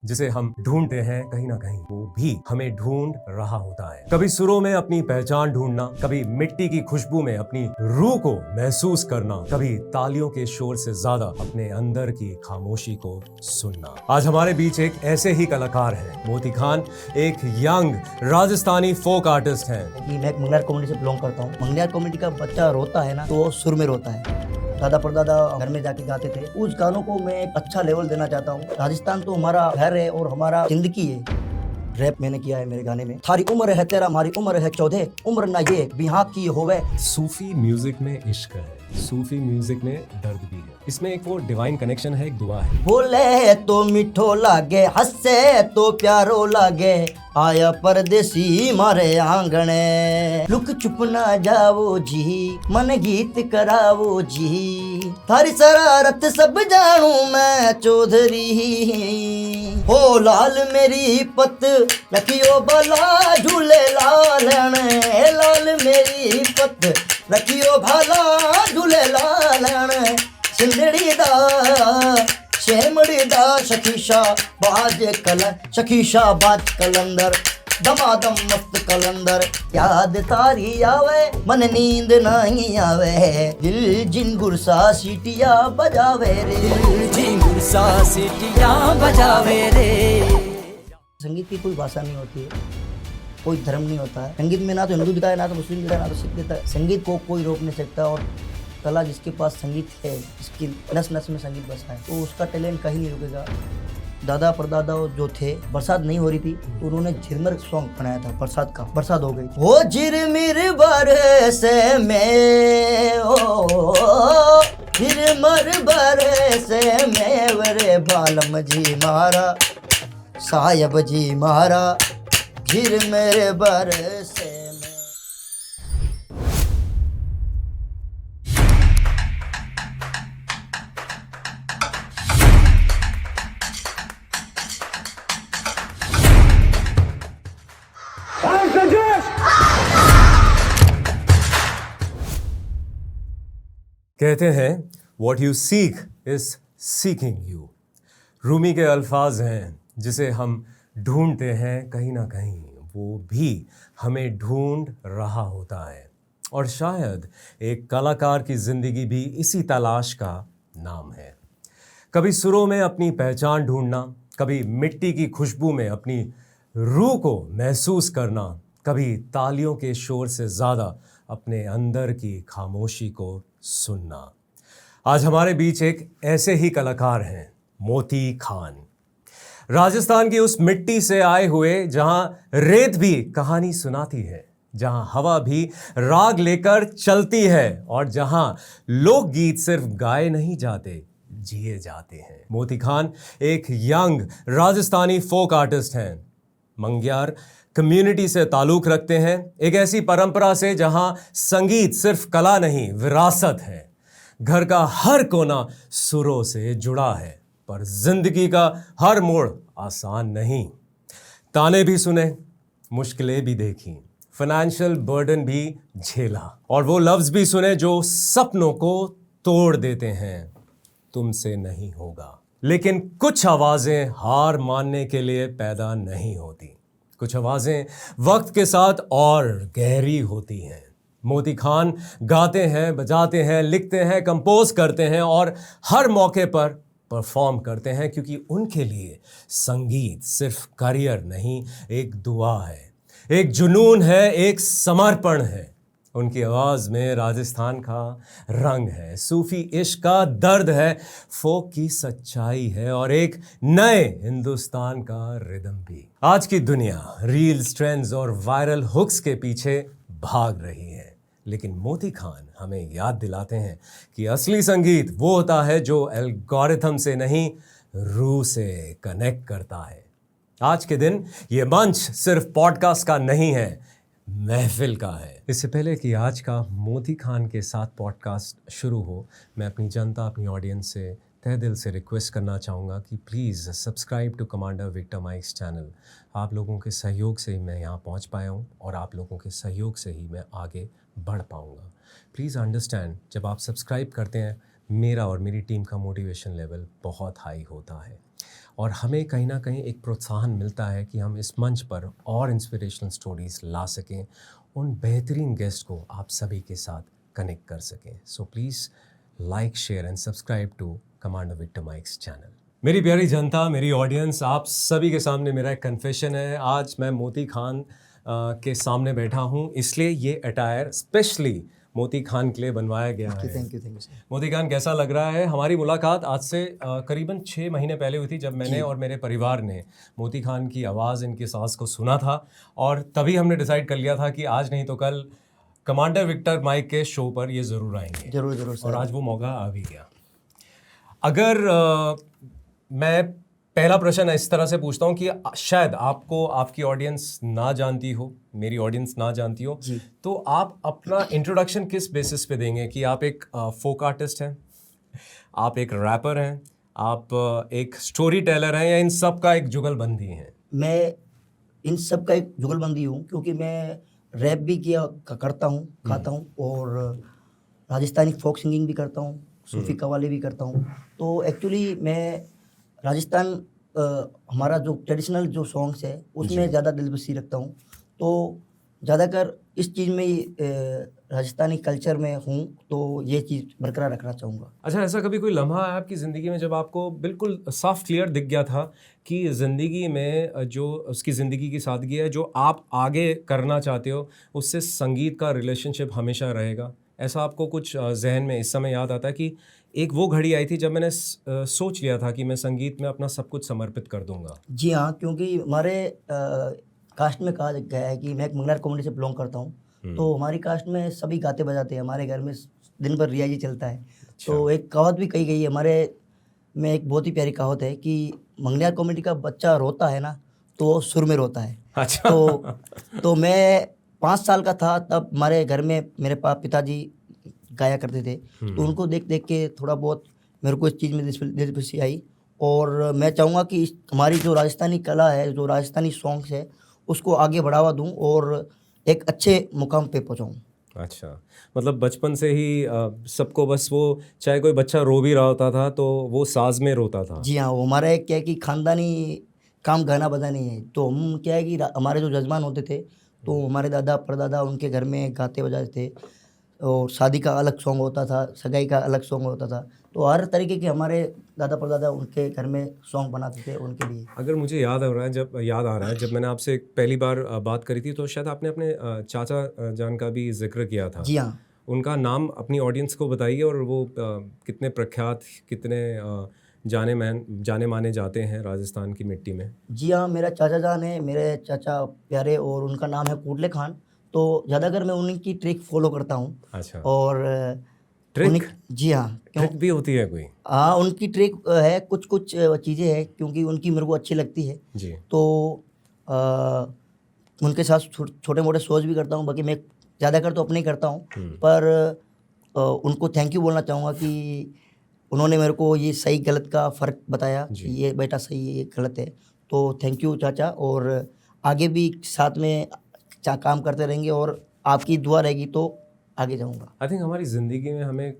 जिसे हम ढूंढते हैं कहीं ना कहीं वो भी हमें ढूंढ रहा होता है। कभी सुरों में अपनी पहचान ढूंढना, कभी मिट्टी की खुशबू में अपनी रूह को महसूस करना, कभी तालियों के शोर से ज्यादा अपने अंदर की खामोशी को सुनना। आज हमारे बीच एक ऐसे ही कलाकार हैं। मोती खान एक यंग राजस्थानी फोक आर्टिस्ट हैं। कि मैं एक मंगलियार कम्युनिटी से बिलोंग करता हूँ। मंगलियार कम्युनिटी का बच्चा रोता है ना तो वो सुर में रोता है। दादा परदादा घर में जाके गाते थे। उस गानों को मैं एक अच्छा लेवल देना चाहता हूँ। राजस्थान तो हमारा घर है और हमारा जिंदगी है। रैप मैंने किया है मेरे गाने में। थारी उम्र है तेरा, हमारी उम्र है 14, उम्र ना ये बिहार की होवे। सूफी म्यूजिक में इश्क है, सूफी म्यूजिक में दर्द भी है। इसमें एक वो डिवाइन कनेक्शन है, एक दुआ है। बोले तो मीठो लागे, हंसे तो प्यारो लागे, आया परदेसी मारे आंगणे। लुक चुप ना जावो जी, मन गीत करावो जी, थारी शरारत सब जानू मैं चौधरी। हो लाल मेरी पत रखियो भला झूले लालने, लाल मेरी पत रखियो भला झूले लालने। सिंधड़ी दा शेमड़ी दा शकीशा बाज शकीशा बाज कलंदर, दमादम मस्त कलंदर। याद तारी आवे मन नींद नहीं आवे, दिल जिंगुरसा सीटिया बजावे रे, जिंगुरसा सीटिया बजावे रे। संगीत की कोई भाषा नहीं होती है, कोई धर्म नहीं होता है। संगीत में ना तो हिंदू दिखा है, ना तो मुस्लिम दिखा है, ना तो सिख दिखा है। संगीत को कोई रोक नहीं सकता। और कला जिसके पास संगीत है, जिसकी नस नस में संगीत बसा है, तो उसका टैलेंट कहीं नहीं रुकेगा। दादा परदादा जो थे, बरसात नहीं हो रही थी तो उन्होंने झिरमर सॉन्ग बनाया था बरसात का। बरसात हो गई, वो झिरमिर बरसे में, ओ झिरमर बरसे में, वरे बालम जी मारा, साहब जी मारा, झिरमिर बरसे में। कहते हैं What you seek is seeking you। Rumi के अल्फाज हैं, जिसे हम ढूंढते हैं कहीं ना कहीं वो भी हमें ढूंढ रहा होता है। और शायद एक कलाकार की जिंदगी भी इसी तलाश का नाम है। कभी सुरों में अपनी पहचान ढूंढना, कभी मिट्टी की खुशबू में अपनी रूह को महसूस करना, कभी तालियों के शोर से ज़्यादा अपने अंदर की खामोशी को सुनना। आज हमारे बीच एक ऐसे ही कलाकार हैं, मोती खान। राजस्थान की उस मिट्टी से आए हुए जहां रेत भी कहानी सुनाती है, जहां हवा भी राग लेकर चलती है और जहां लोकगीत सिर्फ गाए नहीं जाते, जिए जाते हैं। मोती खान एक यंग राजस्थानी फोक आर्टिस्ट हैं। मंगलियार कम्युनिटी से ताल्लुक रखते हैं, एक ऐसी परंपरा से जहां संगीत सिर्फ कला नहीं, विरासत है। घर का हर कोना सुरों से जुड़ा है, पर जिंदगी का हर मोड़ आसान नहीं। ताने भी सुने, मुश्किलें भी देखी, फाइनेंशियल बर्डन भी झेला, और वो लफ्ज भी सुने जो सपनों को तोड़ देते हैं, तुमसे नहीं होगा। लेकिन कुछ आवाजें हार मानने के लिए पैदा नहीं होती, कुछ आवाजें वक्त के साथ और गहरी होती हैं। मोती खान गाते हैं, बजाते हैं, लिखते हैं, कंपोज करते हैं और हर मौके पर परफॉर्म करते हैं, क्योंकि उनके लिए संगीत सिर्फ करियर नहीं, एक दुआ है, एक जुनून है, एक समर्पण है। उनकी आवाज़ में राजस्थान का रंग है, सूफी इश्क का दर्द है, फोक की सच्चाई है और एक नए हिंदुस्तान का रिदम भी। आज की दुनिया रील्स, ट्रेंड्स और वायरल हुक्स के पीछे भाग रही है, लेकिन मोती खान हमें याद दिलाते हैं कि असली संगीत वो होता है जो एल्गोरिथम से नहीं, रूह से कनेक्ट करता है। आज के दिन ये मंच सिर्फ पॉडकास्ट का नहीं है, महफिल का है। इससे पहले कि आज का मोती खान के साथ पॉडकास्ट शुरू हो, मैं अपनी जनता, अपनी ऑडियंस से तहे दिल से रिक्वेस्ट करना चाहूँगा कि please subscribe to commander Victor Mike's channel. आप लोगों के सहयोग से ही मैं यहाँ पहुँच पाया हूँ और आप लोगों के सहयोग से ही मैं आगे बढ़ पाऊँगा। प्लीज़ अंडरस्टैंड, जब आप सब्सक्राइब करते हैं, मेरा और मेरी टीम का मोटिवेशन लेवल बहुत हाई होता है। और हमें कहीं ना कहीं एक प्रोत्साहन मिलता है कि हम इस मंच पर और इंस्पिरेशनल स्टोरीज़ ला सकें, उन बेहतरीन गेस्ट को आप सभी के साथ कनेक्ट कर सकें। So please like, share and subscribe to commander Victor Mike's channel. मेरी प्यारी जनता, मेरी ऑडियंस, आप सभी के सामने मेरा एक कन्फेशन है। आज मैं मोती खान के सामने बैठा हूँ, इसलिए ये अटायर स्पेशली मोती खान के लिए बनवाया गया है। Thank you sir. मोती खान, कैसा लग रहा है? हमारी मुलाकात आज से करीबन 6 महीने पहले हुई थी, जब मैंने और मेरे परिवार ने मोती खान की आवाज़, इनकी सास को सुना था, और तभी हमने डिसाइड कर लिया था कि आज नहीं तो कल कमांडर विक्टर माइक के शो पर ये ज़रूर आएंगे। जरूर जरूर सर। और आज वो मौका आ भी गया। अगर मैं पहला प्रश्न इस तरह से पूछता हूँ कि शायद आपको आपकी ऑडियंस ना जानती हो, मेरी ऑडियंस ना जानती हो, तो आप अपना इंट्रोडक्शन किस बेसिस पे देंगे कि आप एक फोक आर्टिस्ट हैं, आप एक रैपर हैं, आप एक स्टोरी टेलर हैं, या इन सब का एक जुगलबंदी हैं? मैं इन सब का एक जुगलबंदी हूँ, क्योंकि मैं रैप भी करता हूँ, गाता हूँ, और राजस्थानी फोक सिंगिंग भी करता हूँ, सूफी कव्वाली भी करता हूँ। तो एक्चुअली मैं राजस्थान हमारा जो ट्रेडिशनल जो सॉन्ग्स है उसमें ज़्यादा दिलचस्पी रखता हूँ। तो ज़्यादातर इस चीज़ में ही राजस्थानी कल्चर में हूँ, तो ये चीज़ बरकरार रखना चाहूँगा। अच्छा, ऐसा कभी कोई लम्हा है आपकी ज़िंदगी में जब आपको बिल्कुल साफ क्लियर दिख गया था कि ज़िंदगी में जो उसकी ज़िंदगी की सादगी है, जो आप आगे करना चाहते हो, उससे संगीत का रिलेशनशिप हमेशा रहेगा? ऐसा आपको कुछ जहन में इस समय याद आता है कि एक वो घड़ी आई थी जब मैंने सोच लिया था कि मैं संगीत में अपना सब कुछ समर्पित कर दूंगा? जी हाँ, क्योंकि हमारे कास्ट में कहा गया है कि मैं एक मंगलार कम्युनिटी से बिलोंग करता हूँ। तो हमारी कास्ट में सभी गाते बजाते हैं, हमारे घर में दिन भर रियाजी चलता है। तो एक कहावत भी कही गई है हमारे में, एक बहुत ही प्यारी कहावत है कि मंगलियार कम्युनिटी का बच्चा रोता है ना, तो वो सुर में रोता है। अच्छा। तो मैं 5 साल का था तब हमारे घर में मेरे पिताजी गाया करते थे, तो उनको देख देख के थोड़ा बहुत मेरे को इस चीज़ में दिलचस्पी आई। और मैं चाहूँगा कि हमारी जो राजस्थानी कला है, जो राजस्थानी सॉन्ग्स है, उसको आगे बढ़ावा दूँ और एक अच्छे मुकाम पे पहुँचाऊँ। अच्छा, मतलब बचपन से ही सबको बस वो, चाहे कोई बच्चा रो भी रहा होता था तो वो साज में रोता था। जी हाँ, वो हमारा एक क्या है कि खानदानी काम गाना बजानी है। तो हम क्या है कि हमारे जो जजमान होते थे, तो हमारे दादा परदादा उनके घर में गाते बजाते थे, और शादी का अलग सॉन्ग होता था, सगाई का अलग सॉन्ग होता था। तो हर तरीके के हमारे दादा परदादा उनके घर में सॉन्ग बनाते थे उनके लिए। अगर मुझे याद आ रहा है जब मैंने आपसे पहली बार बात करी थी, तो शायद आपने अपने चाचा जान का भी जिक्र किया था। जी हाँ। उनका नाम अपनी ऑडियंस को बताइए, और वो कितने प्रख्यात, कितने जाने माने जाते हैं राजस्थान की मिट्टी में? जी हाँ, मेरा चाचा जान है, मेरे चाचा प्यारे, और उनका नाम है कोटले खान। तो ज़्यादातर मैं उनकी ट्रिक फॉलो करता हूँ। अच्छा। और ट्रिक? जी हाँ। ट्रिक भी होती है कोई? हाँ, उनकी ट्रिक है, कुछ कुछ चीज़ें हैं, क्योंकि उनकी मेरे को अच्छी लगती है। जी। तो उनके साथ छोटे मोटे शोज भी करता हूँ। बाकी मैं ज़्यादातर तो अपने ही करता हूँ, पर उनको थैंक यू बोलना चाहूँगा कि उन्होंने मेरे को ये सही गलत का फ़र्क बताया कि ये बेटा सही है, ये गलत है। तो थैंक यू चाचा, और आगे भी साथ में काम करते रहेंगे, और आपकी दुआ रहेगी तो आगे जाऊँगा। आई थिंक हमारी ज़िंदगी में हमें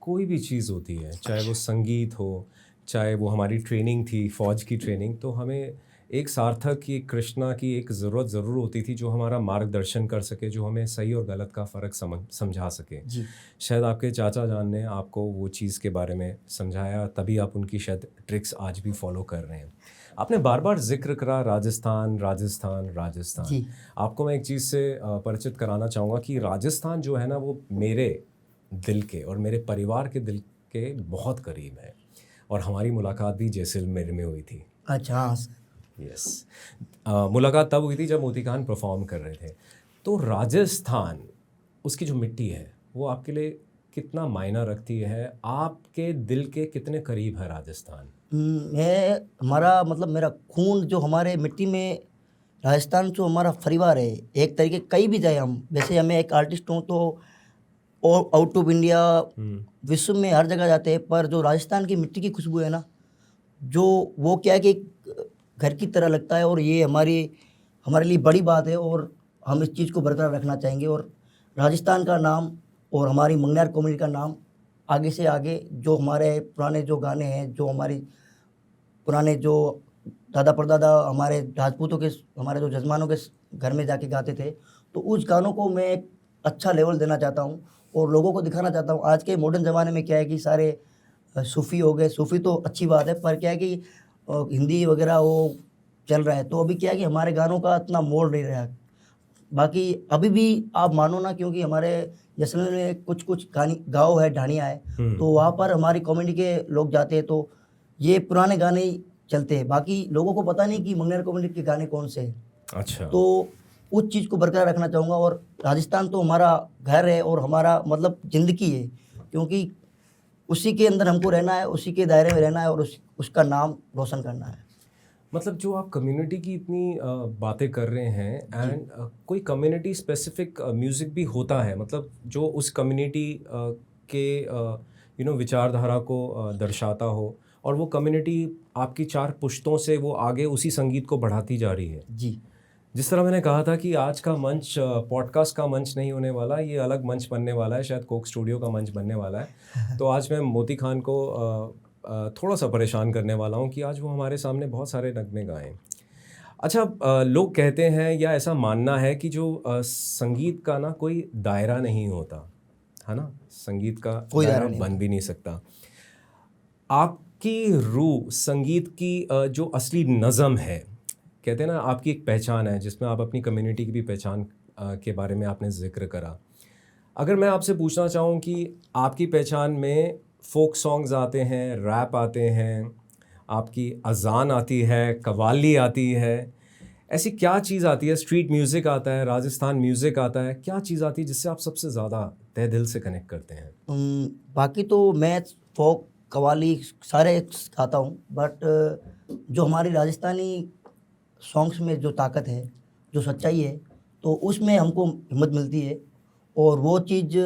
कोई भी चीज़ होती है, चाहे वो संगीत हो, चाहे वो हमारी ट्रेनिंग थी, फ़ौज की ट्रेनिंग, तो हमें एक सार्थक की, कृष्णा की एक ज़रूरत ज़रूर होती थी, जो हमारा मार्गदर्शन कर सके, जो हमें सही और गलत का फ़र्क समझा सके। जी। शायद आपके चाचा जान ने आपको वो चीज़ के बारे में समझाया, तभी आप उनकी शायद ट्रिक्स आज भी फॉलो कर रहे हैं। आपने बार बार जिक्र करा राजस्थान, राजस्थान, राजस्थान। जी। आपको मैं एक चीज़ से परिचित कराना चाहूँगा कि राजस्थान जो है ना, वो मेरे दिल के और मेरे परिवार के दिल के बहुत करीब है, और हमारी मुलाकात भी जैसलमेर में हुई थी। अच्छा। हाँ। यस। मुलाकात तब हुई थी जब मोती खान परफॉर्म कर रहे थे। तो राजस्थान, उसकी जो मिट्टी है, वो आपके लिए कितना मायना रखती है? आपके दिल के कितने करीब है राजस्थान? मैं हमारा मतलब मेरा खून जो हमारे मिट्टी में, राजस्थान जो हमारा परिवार है एक तरीके, कहीं भी जाए हम, वैसे हमें एक आर्टिस्ट हूँ तो और आउट ऑफ इंडिया, विश्व में हर जगह जाते हैं, पर जो राजस्थान की मिट्टी की खुशबू है ना, जो वो क्या है कि घर की तरह लगता है, और ये हमारे लिए बड़ी बात है, और हम इस चीज़ को बरकरार रखना चाहेंगे। और राजस्थान का नाम और हमारी मंगलियार कम्युनिटी का नाम आगे से आगे, जो हमारे पुराने जो गाने हैं, जो हमारी पुराने जो दादा परदादा हमारे राजपूतों के, हमारे जो जजमानों के घर में जाके गाते थे, तो उस गानों को मैं एक अच्छा लेवल देना चाहता हूँ और लोगों को दिखाना चाहता हूँ। आज के मॉडर्न ज़माने में क्या है कि सारे सूफ़ी हो गए, सूफ़ी तो अच्छी बात है, पर क्या है कि हिंदी वगैरह वो चल रहा है, तो अभी क्या है कि हमारे गानों का इतना मोड़ नहीं रहा। बाकी अभी भी आप मानो ना, क्योंकि हमारे जैसलमेर में कुछ कुछ गाँव है, ढाणियाँ है, तो वहाँ पर हमारी कम्युनिटी के लोग जाते हैं, तो ये पुराने गाने ही चलते हैं। बाकी लोगों को पता नहीं कि मंगनेर कम्युनिटी के गाने कौन से हैं। अच्छा। तो उस चीज़ को बरकरार रखना चाहूँगा। और राजस्थान तो हमारा घर है और हमारा मतलब ज़िंदगी है, क्योंकि उसी के अंदर हमको रहना है, उसी के दायरे में रहना है और उसका नाम रोशन करना है। मतलब जो आप कम्युनिटी की इतनी बातें कर रहे हैं, एंड कोई कम्युनिटी स्पेसिफिक म्यूज़िक भी होता है, मतलब जो उस कम्युनिटी के विचारधारा को दर्शाता हो, और वो कम्युनिटी आपकी 4 पुश्तों से वो आगे उसी संगीत को बढ़ाती जा रही है। जी, जिस तरह मैंने कहा था कि आज का मंच पॉडकास्ट का मंच नहीं होने वाला, ये अलग मंच बनने वाला है, शायद कोक स्टूडियो का मंच बनने वाला है। तो आज मैं मोती खान को थोड़ा सा परेशान करने वाला हूँ कि आज वो हमारे सामने बहुत सारे नगमे गाएं। अच्छा, लोग कहते हैं या ऐसा मानना है कि जो संगीत का ना कोई दायरा नहीं होता है ना, संगीत का कोई दायरा दायरा नहीं बन भी नहीं सकता। आपकी रूह संगीत की जो असली नज़म है, कहते हैं ना आपकी एक पहचान है, जिसमें आप अपनी कम्युनिटी की भी पहचान के बारे में आपने जिक्र करा। अगर मैं आपसे पूछना चाहूँ कि आपकी पहचान में फोक सॉन्ग्स आते हैं, रैप आते हैं, आपकी अजान आती है, कव्वाली आती है, ऐसी क्या चीज़ आती है, स्ट्रीट म्यूज़िक आता है, राजस्थान म्यूज़िक आता है, क्या चीज़ आती है जिससे आप सबसे ज़्यादा तहे दिल से कनेक्ट करते हैं? बाकी तो मैं फोक कव्वाली सारे गाता हूँ, बट जो हमारी राजस्थानी सॉन्ग्स में जो ताकत है, जो सच्चाई है, तो उसमें हमको हिम्मत मिलती है। और वो चीज़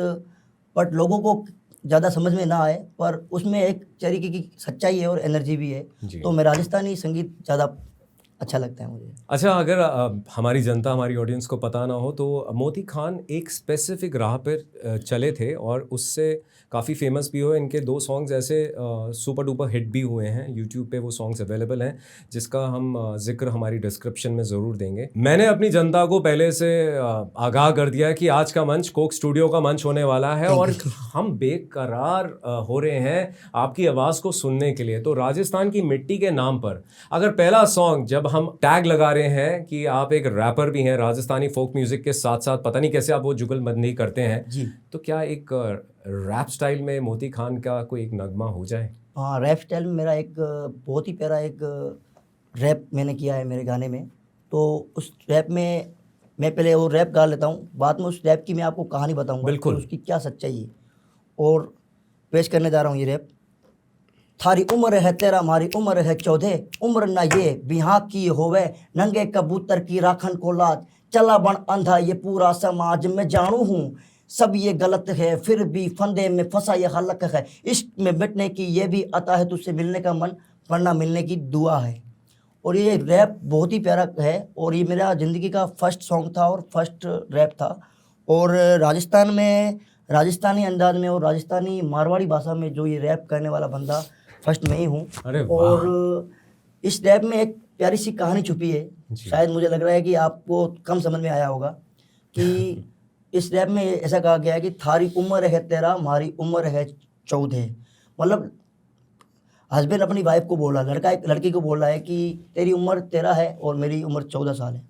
बट लोगों को ज़्यादा समझ में ना आए, पर उसमें एक तरीके की सच्चाई है और एनर्जी भी है। जी। तो मैं राजस्थानी संगीत ज़्यादा अच्छा लगता है मुझे। अच्छा, अगर हमारी जनता, हमारी ऑडियंस को पता ना हो, तो मोती खान एक स्पेसिफिक राह पर चले थे और उससे काफ़ी फेमस भी हुए। इनके 2 सॉन्ग्स ऐसे सुपर डुपर हिट भी हुए हैं, यूट्यूब पे वो सॉन्ग्स अवेलेबल हैं, जिसका हम जिक्र हमारी डिस्क्रिप्शन में ज़रूर देंगे। मैंने अपनी जनता को पहले से आगाह कर दिया है कि आज का मंच कोक स्टूडियो का मंच होने वाला है और हम बेकरार हो रहे हैं आपकी आवाज़ को सुनने के लिए। तो राजस्थान की मिट्टी के नाम पर अगर पहला सॉन्ग, जब हम टैग लगा रहे हैं कि आप एक रैपर भी हैं, राजस्थानी फोक म्यूज़िक के साथ साथ पता नहीं कैसे आप वो जुगलबंदी करते हैं जी, तो क्या एक रैप स्टाइल में मोती खान का कोई एक नगमा हो जाए? हाँ, रैप स्टाइल में मेरा एक बहुत ही प्यारा एक रैप मैंने किया है मेरे गाने में। तो उस रैप में मैं पहले वो रैप गा लेता हूँ, बाद में उस रैप की मैं आपको कहानी बताऊँगा कि बिल्कुल। उसकी क्या सच्चाई है। और पेश करने जा रहा हूँ ये रैप। थारी उम्र है 13, हमारी उम्र है 14, उम्र ना ये बिहा की होवे, नंगे कबूतर की राखन को लाज, चला बन अंधा ये पूरा समाज, मैं जानू हूँ सब ये गलत है, फिर भी फंदे में फंसा ये हलक है, इश्क में मिटने की ये भी अता है, तुझसे मिलने का मन वरना मिलने की दुआ है। और ये रैप बहुत ही प्यारा है और ये मेरा ज़िंदगी का फर्स्ट सॉन्ग था और फर्स्ट रैप था। और राजस्थान में राजस्थानी अंदाज में और राजस्थानी मारवाड़ी भाषा में जो ये रैप करने वाला बंदा फर्स्ट मैं ही हूँ। अरे वाह। और इस रैप में एक प्यारी सी कहानी छुपी है, शायद मुझे लग रहा है कि आपको कम समझ में आया होगा कि इस रैप में ऐसा कहा गया है कि थारी उम्र है 13, हमारी उम्र है 14। मतलब हस्बैंड अपनी वाइफ को बोल रहा, लड़का एक लड़की को बोल रहा है कि तेरी उम्र 13 है और मेरी उम्र 14 साल है।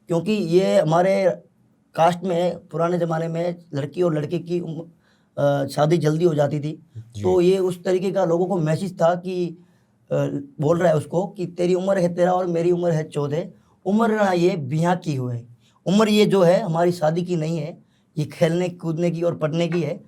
क्योंकि ये हमारे कास्ट में पुराने ज़माने में लड़की और लड़के की शादी जल्दी हो जाती थी, तो ये उस तरीके का लोगों को मैसेज था कि बोल रहा है उसको कि तेरी उम्र है 13 और मेरी उम्र है 14, उम्र ना ये बिहा की हुए, उम्र ये जो है हमारी शादी की नहीं है, ये खेलने कूदने की और पढ़ने की है,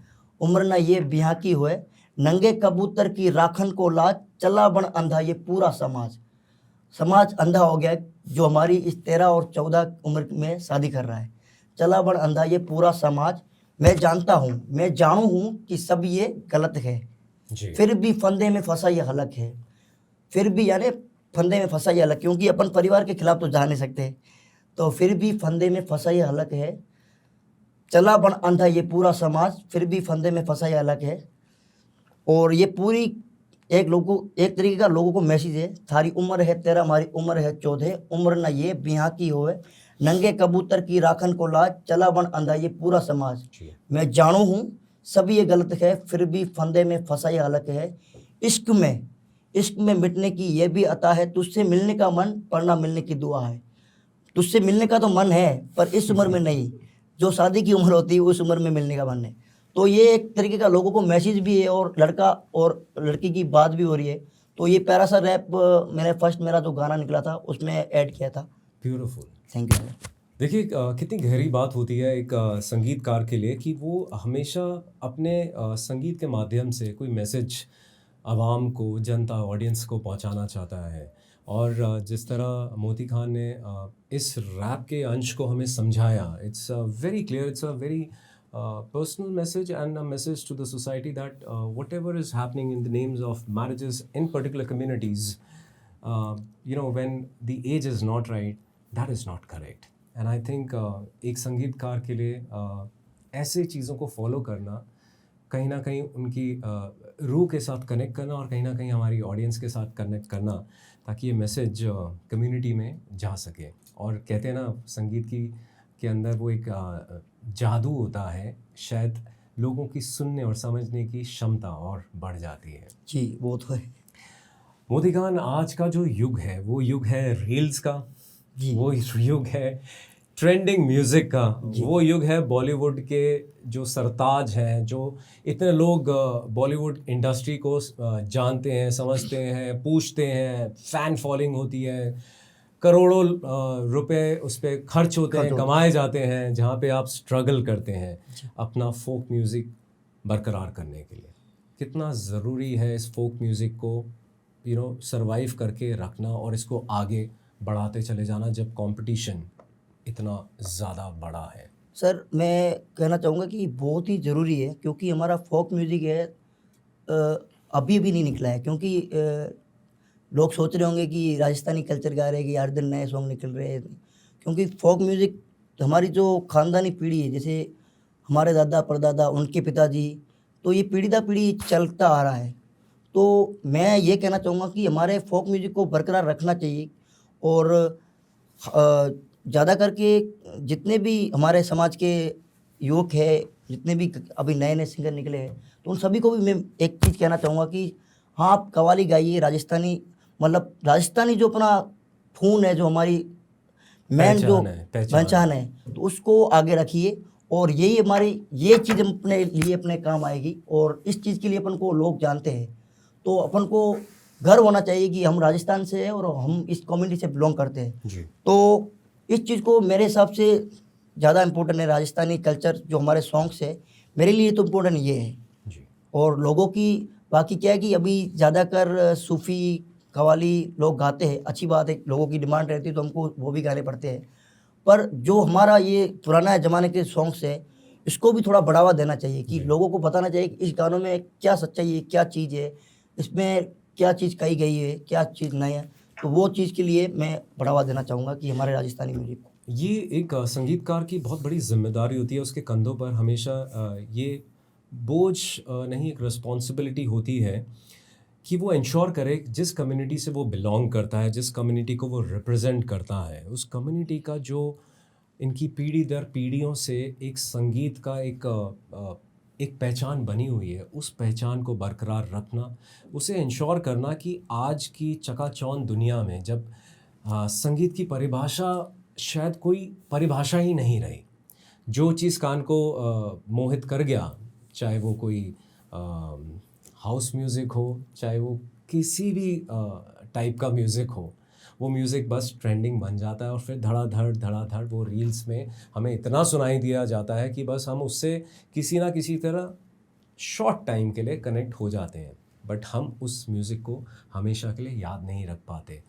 उम्र ना ये बिहा की हुए, नंगे कबूतर की राखन को लाज, चला बन अंधा ये पूरा समाज अंधा हो गया जो हमारी इस 13 और 14 उम्र में शादी कर रहा है। चला बन अंधा ये पूरा समाज, मैं जानू हूँ कि सब ये गलत है, फिर भी फंदे में फंसा ये हलक है। फिर भी यानी फंदे में फंसा ये हलक, क्योंकि अपन परिवार के खिलाफ तो जा नहीं सकते, तो फिर भी फंदे में फंसा ये हलक है। चला बन अंधा ये पूरा समाज, फिर भी फंदे में फंसा ये हलक है। और ये पूरी एक तरीके का लोगों को मैसेज है, थारी उम्र है 13 हमारी उम्र है 14, उम्र न ये बिहा की होए, नंगे कबूतर की राखन को लाज, चला बन अंधा ये पूरा समाज। मैं जानू हूँ सब ये गलत है, फिर भी फंदे में फंसा ये हालत है। इश्क में मिटने की ये भी अता है, तुझसे मिलने का मन पर ना मिलने की दुआ है। तुझसे मिलने का तो मन है पर इस उम्र में नहीं, जो शादी की उम्र होती है उस उम्र में मिलने का मन है। तो ये एक तरीके का लोगों को मैसेज भी है और लड़का और लड़की की बात भी हो रही है। तो ये प्यारा सा रैप मैंने फर्स्ट मेरा जो गाना निकला था उसमें ऐड किया था। ब्यूटीफुल। Thank you. देखिए कितनी गहरी बात होती है एक संगीतकार के लिए कि वो हमेशा अपने संगीत के माध्यम से कोई मैसेज आवाम को, जनता, ऑडियंस को पहुंचाना चाहता है। और जिस तरह मोती खान ने इस रैप के अंश को हमें समझाया, it's very clear, it's a very personal message and a message to the society that whatever is happening in the names of marriages in particular communities, when the age is not right, that is not correct. And I think एक संगीतकार के लिए ऐसे चीज़ों को follow करना, कहीं ना कहीं उनकी रूह के साथ कनेक्ट करना और कहीं ना कहीं हमारी ऑडियंस के साथ कनेक्ट करना, ताकि ये मैसेज कम्युनिटी में जा सके। और कहते हैं ना, संगीत के अंदर वो एक जादू होता है, शायद लोगों की सुनने और समझने की क्षमता और बढ़ जाती है। जी वो तो है। मोती खान, आज का जो युग है वो युग है रील्स का, वो युग है ट्रेंडिंग म्यूज़िक का, वो युग है बॉलीवुड के जो सरताज हैं, जो इतने लोग बॉलीवुड इंडस्ट्री को जानते हैं, समझते हैं, पूछते हैं, फ़ैन फॉलोइंग होती है, करोड़ों रुपए उस पर खर्च होते हैं, कमाए जाते हैं, जहाँ पे आप स्ट्रगल करते हैं अपना फोक म्यूज़िक बरकरार करने के लिए। कितना ज़रूरी है इस फोक म्यूज़िक को सरवाइव करके रखना और इसको आगे बढ़ाते चले जाना जब कंपटीशन इतना ज़्यादा बड़ा है। सर मैं कहना चाहूँगा कि बहुत ही ज़रूरी है, क्योंकि हमारा फोक म्यूज़िक है अभी भी नहीं निकला है। क्योंकि लोग सोच रहे होंगे कि राजस्थानी कल्चर गा रहे हैं कि हर दिन नए सॉन्ग निकल रहे हैं, क्योंकि फोक म्यूज़िक हमारी जो ख़ानदानी पीढ़ी है, जैसे हमारे दादा परदादा, उनके पिताजी, तो ये पीढ़ी दर पीढ़ी चलता आ रहा है। तो मैं ये कहना चाहूँगा कि हमारे फोक म्यूज़िक को बरकरार रखना चाहिए और ज़्यादा करके जितने भी हमारे समाज के युवक है, जितने भी अभी नए नए सिंगर निकले हैं, तो उन सभी को भी मैं एक चीज़ कहना चाहूँगा कि हाँ, आप कव्वाली गाइए, राजस्थानी, मतलब राजस्थानी जो अपना खून है, जो हमारी मेन जो पहचान है, तो उसको आगे रखिए। और यही हमारी ये चीज़ अपने लिए अपने काम आएगी। और इस चीज़ के लिए अपन को लोग जानते हैं, तो अपन को गर्व होना चाहिए कि हम राजस्थान से हैं और हम इस कम्युनिटी से बिलोंग करते हैं जी। तो इस चीज़ को मेरे हिसाब से ज़्यादा इम्पोर्टेंट है। राजस्थानी कल्चर जो हमारे सॉन्ग्स है, मेरे लिए तो इम्पोर्टेंट ये है जी। और लोगों की बाकी क्या है कि अभी ज़्यादातर सूफ़ी कव्वाली लोग गाते हैं, अच्छी बात है, लोगों की डिमांड रहती है तो हमको वो भी गाने पड़ते हैं। पर जो हमारा ये पुराना ज़माने के सॉन्ग्स है, इसको भी थोड़ा बढ़ावा देना चाहिए कि लोगों को बताना चाहिए कि इस गानों में क्या सच्चाई है, क्या चीज़ है, इसमें क्या चीज़ कही गई है, क्या चीज़ नहीं है। तो वो चीज़ के लिए मैं बढ़ावा देना चाहूँगा कि हमारे राजस्थानी म्यूजिक को। ये एक संगीतकार की बहुत बड़ी जिम्मेदारी होती है, उसके कंधों पर हमेशा ये बोझ नहीं, एक रिस्पॉन्सिबिलिटी होती है कि वो इंश्योर करे जिस कम्युनिटी से वो बिलोंग करता है, जिस कम्युनिटी को वो रिप्रेजेंट करता है, उस कम्युनिटी का जो इनकी पीढ़ी दर पीढ़ियों से एक संगीत का एक पहचान बनी हुई है, उस पहचान को बरकरार रखना, उसे इंश्योर करना कि आज की चकाचौंध दुनिया में जब संगीत की परिभाषा शायद कोई परिभाषा ही नहीं रही, जो चीज़ कान को मोहित कर गया, चाहे वो कोई हाउस म्यूज़िक हो, चाहे वो किसी भी टाइप का म्यूज़िक हो, वो म्यूज़िक बस ट्रेंडिंग बन जाता है और फिर धड़ाधड़ वो रील्स में हमें इतना सुनाई दिया जाता है कि बस हम उससे किसी ना किसी तरह शॉर्ट टाइम के लिए कनेक्ट हो जाते हैं, बट हम उस म्यूज़िक को हमेशा के लिए याद नहीं रख पाते।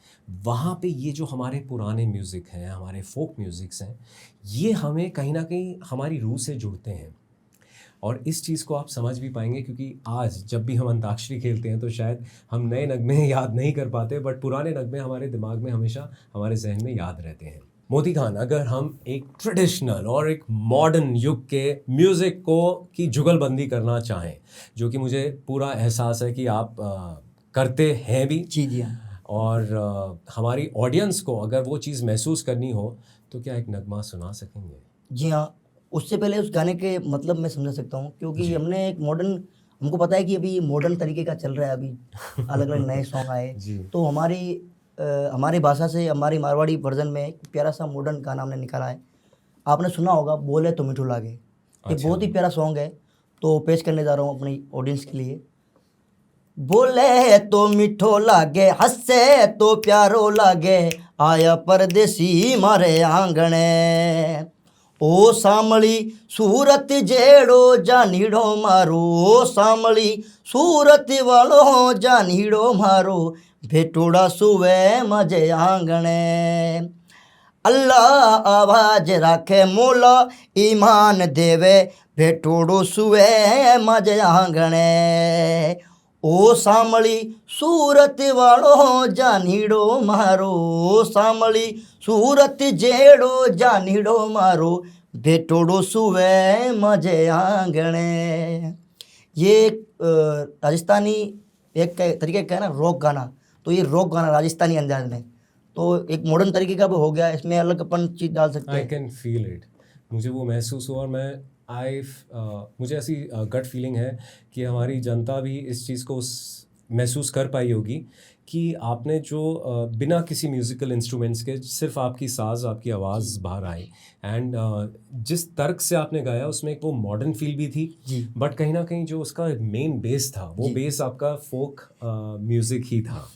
वहाँ पे ये जो हमारे पुराने म्यूज़िक हैं, हमारे फोक म्यूज़िक्स हैं, ये हमें कहीं ना कहीं हमारी रूह से जुड़ते हैं। और इस चीज़ को आप समझ भी पाएंगे क्योंकि आज जब भी हम अंताक्षरी खेलते हैं तो शायद हम नए नगमे याद नहीं कर पाते, बट पुराने नगमे हमारे दिमाग में हमेशा हमारे जहन में याद रहते हैं। मोती खान, अगर हम एक ट्रेडिशनल और एक मॉडर्न युग के म्यूज़िक को की जुगलबंदी करना चाहें, जो कि मुझे पूरा एहसास है कि आप करते हैं भी। जी जी हाँ। और हमारी ऑडियंस को अगर वो चीज़ महसूस करनी हो तो क्या एक नगमा सुना सकेंगे? जी हाँ, उससे पहले उस गाने के मतलब मैं समझा सकता हूँ, क्योंकि हमने एक मॉडर्न, हमको पता है कि अभी मॉडर्न तरीके का चल रहा है, अभी अलग अलग नए सॉन्ग आए, जी। तो हमारी भाषा से, हमारी मारवाड़ी वर्जन में एक प्यारा सा मॉडर्न गाना हमने निकाला है। आपने सुना होगा, बोले तो मिठू लागे। ये अच्छा। बहुत ही प्यारा सॉन्ग है, तो पेश करने जा रहा हूँ अपनी ऑडियंस के लिए। बोले तो मिठो लागे, हंसे तो प्यारो लागे, आया परदेसी मारे आंगणे। ओ सामली सूरत जेड़ो जानीड़ो मारो, ओ सामली सूरत वालो जानीड़ो मारो, भेटोड़ा सुवे मजे आंगणे। अल्लाह आवाज राखे मोला ईमान देवे, भेटोड़ो सुवे मजे आंगणे। ओ सामली सूरत वालो जानीड़ो मारो, ओ सामली सूरत जेड़ो जानीड़ो मारो, भेटोड़ो सुवे मजे आंगणे। ये राजस्थानी एक तरीके का है ना, रॉक गाना, तो ये रॉक गाना राजस्थानी अंदाज में, तो एक मॉडर्न तरीके का भी हो गया, इसमें अलग अपन चीज़ डाल सकते आई हैं। कैन फील इट, मुझे वो महसूस हुआ। और मुझे ऐसी गट फीलिंग है कि हमारी जनता भी इस चीज़ को महसूस कर पाई होगी कि आपने जो बिना किसी म्यूज़िकल इंस्ट्रूमेंट्स के सिर्फ आपकी साज, आपकी आवाज़ बाहर आई, एंड जिस तर्क से आपने गाया उसमें एक वो मॉडर्न फील भी थी जी। बट कहीं ना कहीं जो उसका मेन बेस था वो बेस आपका फोक म्यूज़िक ही था।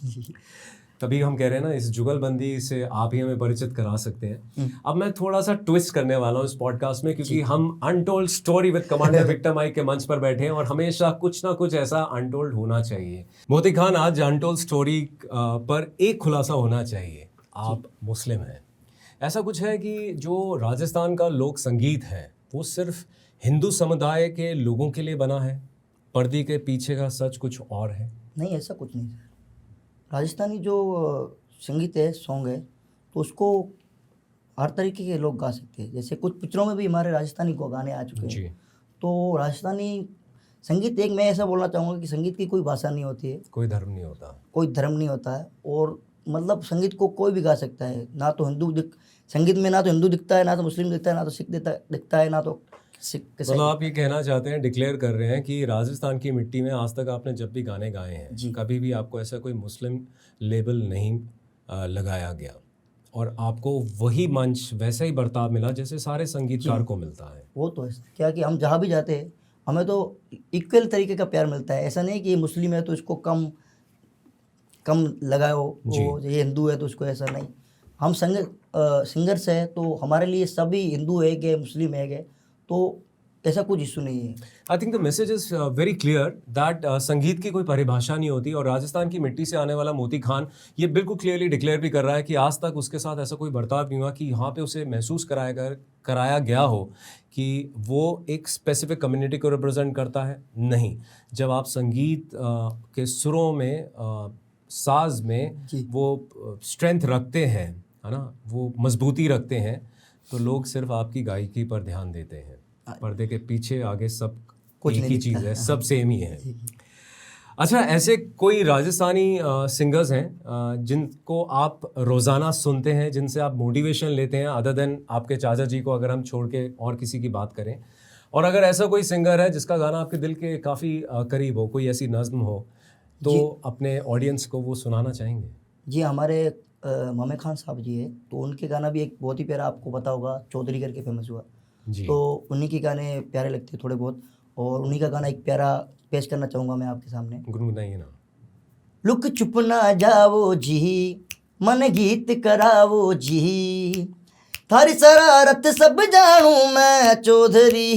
तभी हम कह रहे हैं ना, इस जुगलबंदी से आप ही हमें परिचित करा सकते हैं। अब मैं थोड़ा सा ट्विस्ट करने वाला हूँ इस पॉडकास्ट में, क्योंकि हम untold story with commander Victor Mike के मंच पर बैठे हैं और हमेशा कुछ ना कुछ ऐसा अनटोल्ड होना चाहिए। मोती खान, आज अनटोल्ड स्टोरी पर एक खुलासा होना चाहिए। आप मुस्लिम हैं, ऐसा कुछ है कि जो राजस्थान का लोक संगीत है वो सिर्फ हिंदू समुदाय के लोगों के लिए बना है, पर्दे के पीछे का सच कुछ और है? नहीं, ऐसा कुछ नहीं सर। राजस्थानी जो संगीत है, सॉन्ग है, तो उसको हर तरीके के लोग गा सकते हैं। जैसे कुछ पिक्चरों में भी हमारे राजस्थानी को गाने आ चुके जी। हैं। तो राजस्थानी संगीत, एक मैं ऐसा बोलना चाहूँगा कि संगीत की कोई भाषा नहीं होती है, कोई धर्म नहीं होता। कोई धर्म नहीं होता है, और मतलब संगीत को कोई भी गा सकता है। ना तो संगीत में ना तो हिंदू दिखता है, ना तो मुस्लिम दिखता है, ना तो सिख दिखता है, ना तो सिख। मतलब आप ये कहना चाहते हैं, डिक्लेयर कर रहे हैं कि राजस्थान की मिट्टी में आज तक आपने जब भी गाने गाए हैं, कभी भी आपको ऐसा कोई मुस्लिम लेबल नहीं लगाया गया और आपको वही मंच, वैसा ही बर्ताव मिला जैसे सारे संगीतकार को मिलता है? वो तो है क्या कि हम जहाँ भी जाते हैं हमें तो इक्वल तरीके का प्यार मिलता है। ऐसा नहीं कि ये मुस्लिम है तो इसको कम लगाओ, वो ये हिंदू है तो उसको, ऐसा नहीं। हम सिंगर्स है तो हमारे लिए सभी हिंदू है कि मुस्लिम है कि, तो ऐसा कुछ इशू नहीं है। I think the message is very clear that संगीत की कोई परिभाषा नहीं होती। और राजस्थान की मिट्टी से आने वाला मोती खान ये बिल्कुल क्लियरली डिक्लेयर भी कर रहा है कि आज तक उसके साथ ऐसा कोई बर्ताव नहीं हुआ कि यहाँ पे उसे महसूस कराया गया हो कि वो एक स्पेसिफिक कम्युनिटी को रिप्रेजेंट करता है। नहीं, जब आप संगीत के सुरों में, साज में वो स्ट्रेंथ रखते हैं, है ना, वो मजबूती रखते हैं, तो लोग सिर्फ आपकी गायकी पर ध्यान देते हैं। पर्दे के पीछे आगे सब कुछ एक ही चीज़ है, सब सेम ही है। अच्छा, ऐसे कोई राजस्थानी सिंगर्स हैं जिनको आप रोज़ाना सुनते हैं, जिनसे आप मोटिवेशन लेते हैं, अदर देन आपके चाचा जी को अगर हम छोड़ के और किसी की बात करें? और अगर ऐसा कोई सिंगर है जिसका गाना आपके दिल के काफ़ी करीब हो, कोई ऐसी नज़्म हो, तो अपने ऑडियंस को वो सुनाना चाहेंगे? जी, हमारे मामे खान साहब जी है, तो उनके गाना भी एक बहुत ही प्यारा, आपको पता होगा, चौधरी करके फेमस हुआ जी। तो उन्हीं के गाने प्यारे लगते हैं थोड़े बहुत, और उन्हीं का गाना एक प्यारा पेश करना चाहूँगा मैं आपके सामने। गुनगुनाइए ना। लुक चुप ना जाओ जी, मन गीत करावो जी, थारी शरारत सब जानू मैं चौधरी,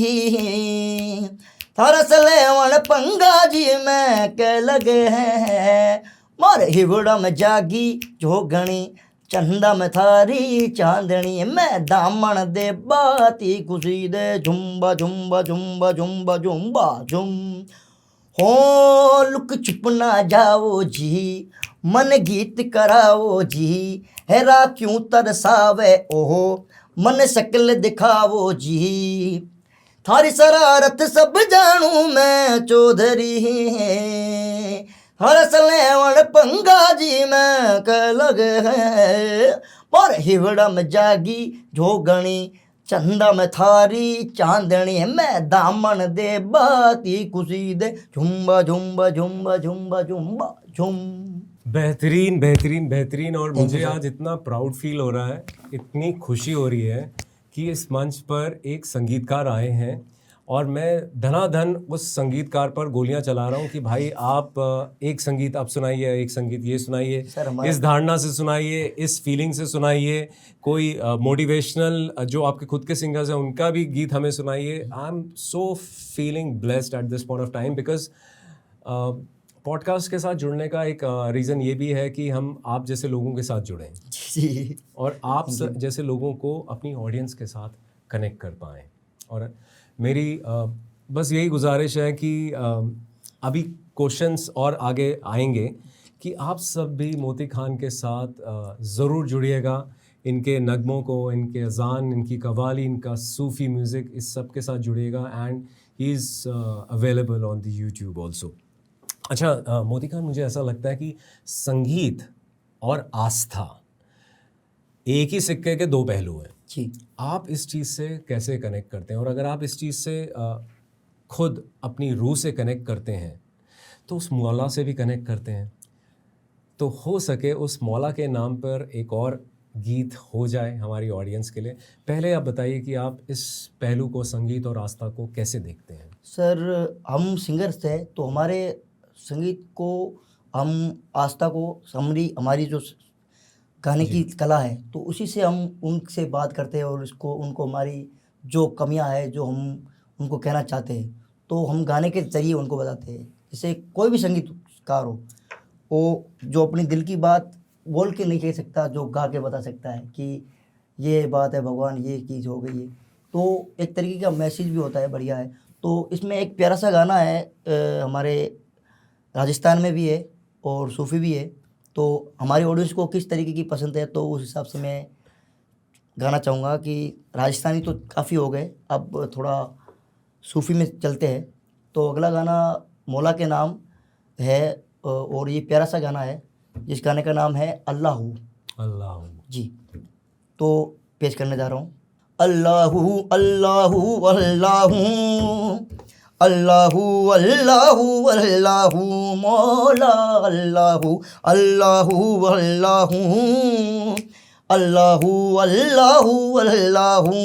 थारा सलेवन पंगा जी मैं कह लगे हैं, मारे हिबड़ा में जागी जोगणी, चंदा में थारी चांदनी, मैं दामन दे बाती खुशी दे, झुम्बा झुम्बा झुम्बा झुम्बा झुम्बा झुम। हो लुक चुप ना जाओ जी, मन गीत कराओ जी, हैरा क्यों तरसावे ओहो, मन शक्ल दिखाओ जी, थारी शरारत सब जानू मैं चौधरी, हर सलेवण पंगा जी में के लगे हैं पर हिवड़ा में जागी जोगणी चंदा में थारी चांदनी मैं दामन दे बाती खुशी दे झुम्बा झुम्बा झुम्बा झुम्बा झुम्बा झुम। बेहतरीन बेहतरीन बेहतरीन। और मुझे आज इतना प्राउड फील हो रहा है, इतनी खुशी हो रही है कि इस मंच पर एक संगीतकार आए हैं और मैं धनाधन उस संगीतकार पर गोलियां चला रहा हूं कि भाई आप एक संगीत आप सुनाइए, एक संगीत ये सुनाइए, इस धारणा से सुनाइए, इस फीलिंग से सुनाइए, कोई मोटिवेशनल जो आपके खुद के सिंगर्स हैं उनका भी गीत हमें सुनाइए। I am so feeling blessed at this point of time because podcast के साथ जुड़ने का एक रीज़न ये भी है कि हम आप जैसे लोगों के साथ जुड़ें जी और आप जैसे लोगों को अपनी ऑडियंस के साथ कनेक्ट कर पाएँ। और मेरी बस यही गुजारिश है कि अभी क्वेश्चंस और आगे आएंगे कि आप सब भी मोती खान के साथ ज़रूर जुड़िएगा, इनके नगमों को, इनके अजान, इनकी कव्वाली, इनका सूफ़ी म्यूज़िक, इस सब के साथ जुड़िएगा। And he is available on the YouTube also. अच्छा मोती खान, मुझे ऐसा लगता है कि संगीत और आस्था एक ही सिक्के के दो पहलू हैं जी। आप इस चीज़ से कैसे कनेक्ट करते हैं? और अगर आप इस चीज़ से खुद अपनी रूह से कनेक्ट करते हैं तो उस मौला से भी कनेक्ट करते हैं, तो हो सके उस मौला के नाम पर एक और गीत हो जाए हमारी ऑडियंस के लिए। पहले आप बताइए कि आप इस पहलू को, संगीत और आस्था को कैसे देखते हैं? सर हम सिंगर्स थे तो हमारे संगीत को, हम आस्था को, हमारी जो गाने की कला है तो उसी से हम उनसे बात करते हैं और उनको हमारी जो कमियां है, जो हम उनको कहना चाहते हैं, तो हम गाने के ज़रिए उनको बताते हैं। जैसे कोई भी संगीतकार हो, वो जो अपनी दिल की बात बोल के नहीं कह सकता, जो गा के बता सकता है कि ये बात है भगवान, ये चीज़ हो गई है, तो एक तरीके का मैसेज भी होता है, बढ़िया है। तो इसमें एक प्यारा सा गाना है, हमारे राजस्थान में भी है और सूफ़ी भी है, तो हमारी ऑडियंस को किस तरीके की पसंद है तो उस हिसाब से मैं गाना चाहूँगा कि राजस्थानी तो काफ़ी हो गए, अब थोड़ा सूफ़ी में चलते हैं। तो अगला गाना मौला के नाम है और ये प्यारा सा गाना है जिस गाने का नाम है अल्लाहू। अल्लाह जी, तो पेश करने जा रहा हूँ। अल्लाहू अल्लाहू अल्लाहू अल्लाहू अल्लाहू अल्लाहू मौला अल्लाहू अल्लाहू अल्लाहू अल्लाहू अल्लाहू अल्लाहू।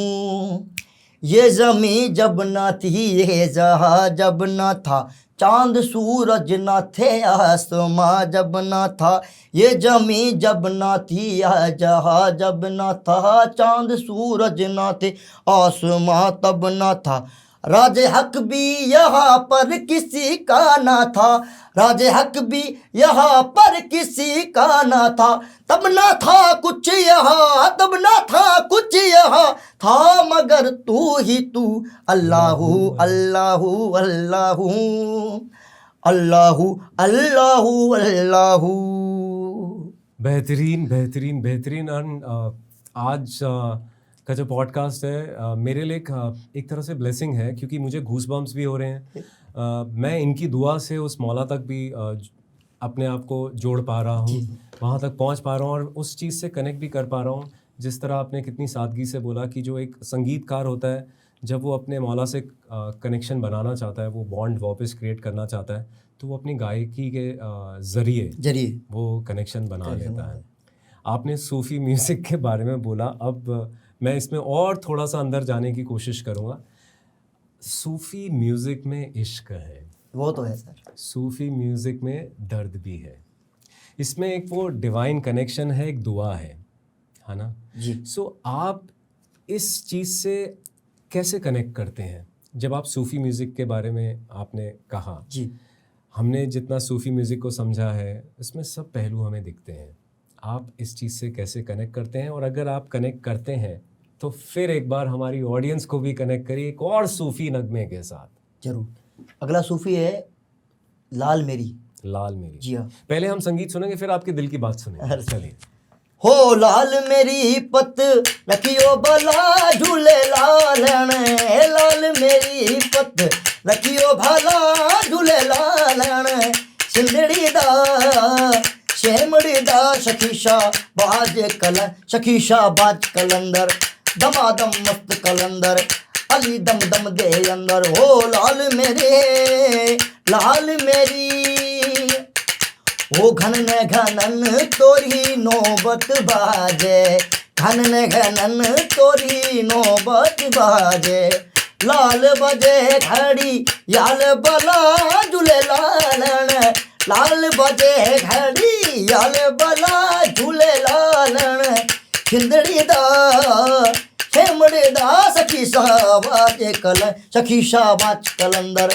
ये ज़मीं जब ना थी, ये जहाँ जब ना था, चांद सूरज ना थे, आसमां जब ना था। ये ज़मीं जब ना थी, यह जहाँ जब ना था, चांद सूरज ना थे, आसमां तब ना था। राज हक भी यहाँ पर किसी का ना था, राज हक भी यहाँ पर किसी का ना था। तब ना था कुछ यहाँ, तब ना था कुछ यहाँ, था मगर तू ही तू। अल्लाहू अल्लाहू अल्लाहू अल्लाहू अल्लाहू अल्लाहू। बेहतरीन बेहतरीन बेहतरीन। आज का जो पॉडकास्ट है मेरे लिए एक तरह से ब्लेसिंग है क्योंकि मुझे गूस बम्प्स भी हो रहे हैं। मैं इनकी दुआ से उस मौला तक भी अपने आप को जोड़ पा रहा हूँ, वहाँ तक पहुँच पा रहा हूँ और उस चीज़ से कनेक्ट भी कर पा रहा हूँ। जिस तरह आपने कितनी सादगी से बोला कि जो एक संगीतकार होता है जब वो अपने मौला से कनेक्शन बनाना चाहता है, वो बॉन्ड वापस क्रिएट करना चाहता है, तो वो अपनी गायकी के ज़रिए वो कनेक्शन बना लेता है। आपने सूफ़ी म्यूज़िक के बारे में बोला, अब मैं इसमें और थोड़ा सा अंदर जाने की कोशिश करूँगा। सूफ़ी म्यूज़िक में इश्क है, वो तो है सर। सूफ़ी म्यूज़िक में दर्द भी है, इसमें एक वो डिवाइन कनेक्शन है, एक दुआ है ना जी। सो आप इस चीज़ से कैसे कनेक्ट करते हैं? जब आप सूफ़ी म्यूज़िक के बारे में आपने कहा जी, हमने जितना सूफ़ी म्यूज़िक को समझा है इसमें सब पहलू हमें दिखते हैं, आप इस चीज़ से कैसे कनेक्ट करते हैं? और अगर आप कनेक्ट करते हैं तो फिर एक बार हमारी ऑडियंस को भी कनेक्ट करिए एक और सूफ़ी नगमे के साथ। जरूर। अगला सूफ़ी है लाल मेरी। लाल मेरी। जी हाँ। पहले हम संगीत सुनेंगे फिर आपके दिल की बात सुनेंगे। चलिए। हो लाल मेरी पत रखियो भला झूले लालन, लाल मेरी पत रखियो भला झूले लालन। सिंदड़ी दा शेमड़ी दा सखीशा बाज कलंदर दमादम मस्त कलंदर अली दम दम दे अंदर हो लाल मेरी ओ घनन तोरी नौबत बाजे घनन तोरी नौबत बाजे लाल बजे घड़ी याल बला झूले लालन लाल बजे घड़ी याल बला झूले लालन खिंदड़ी दा खेमड़े दा सखी शाबाज कलंदर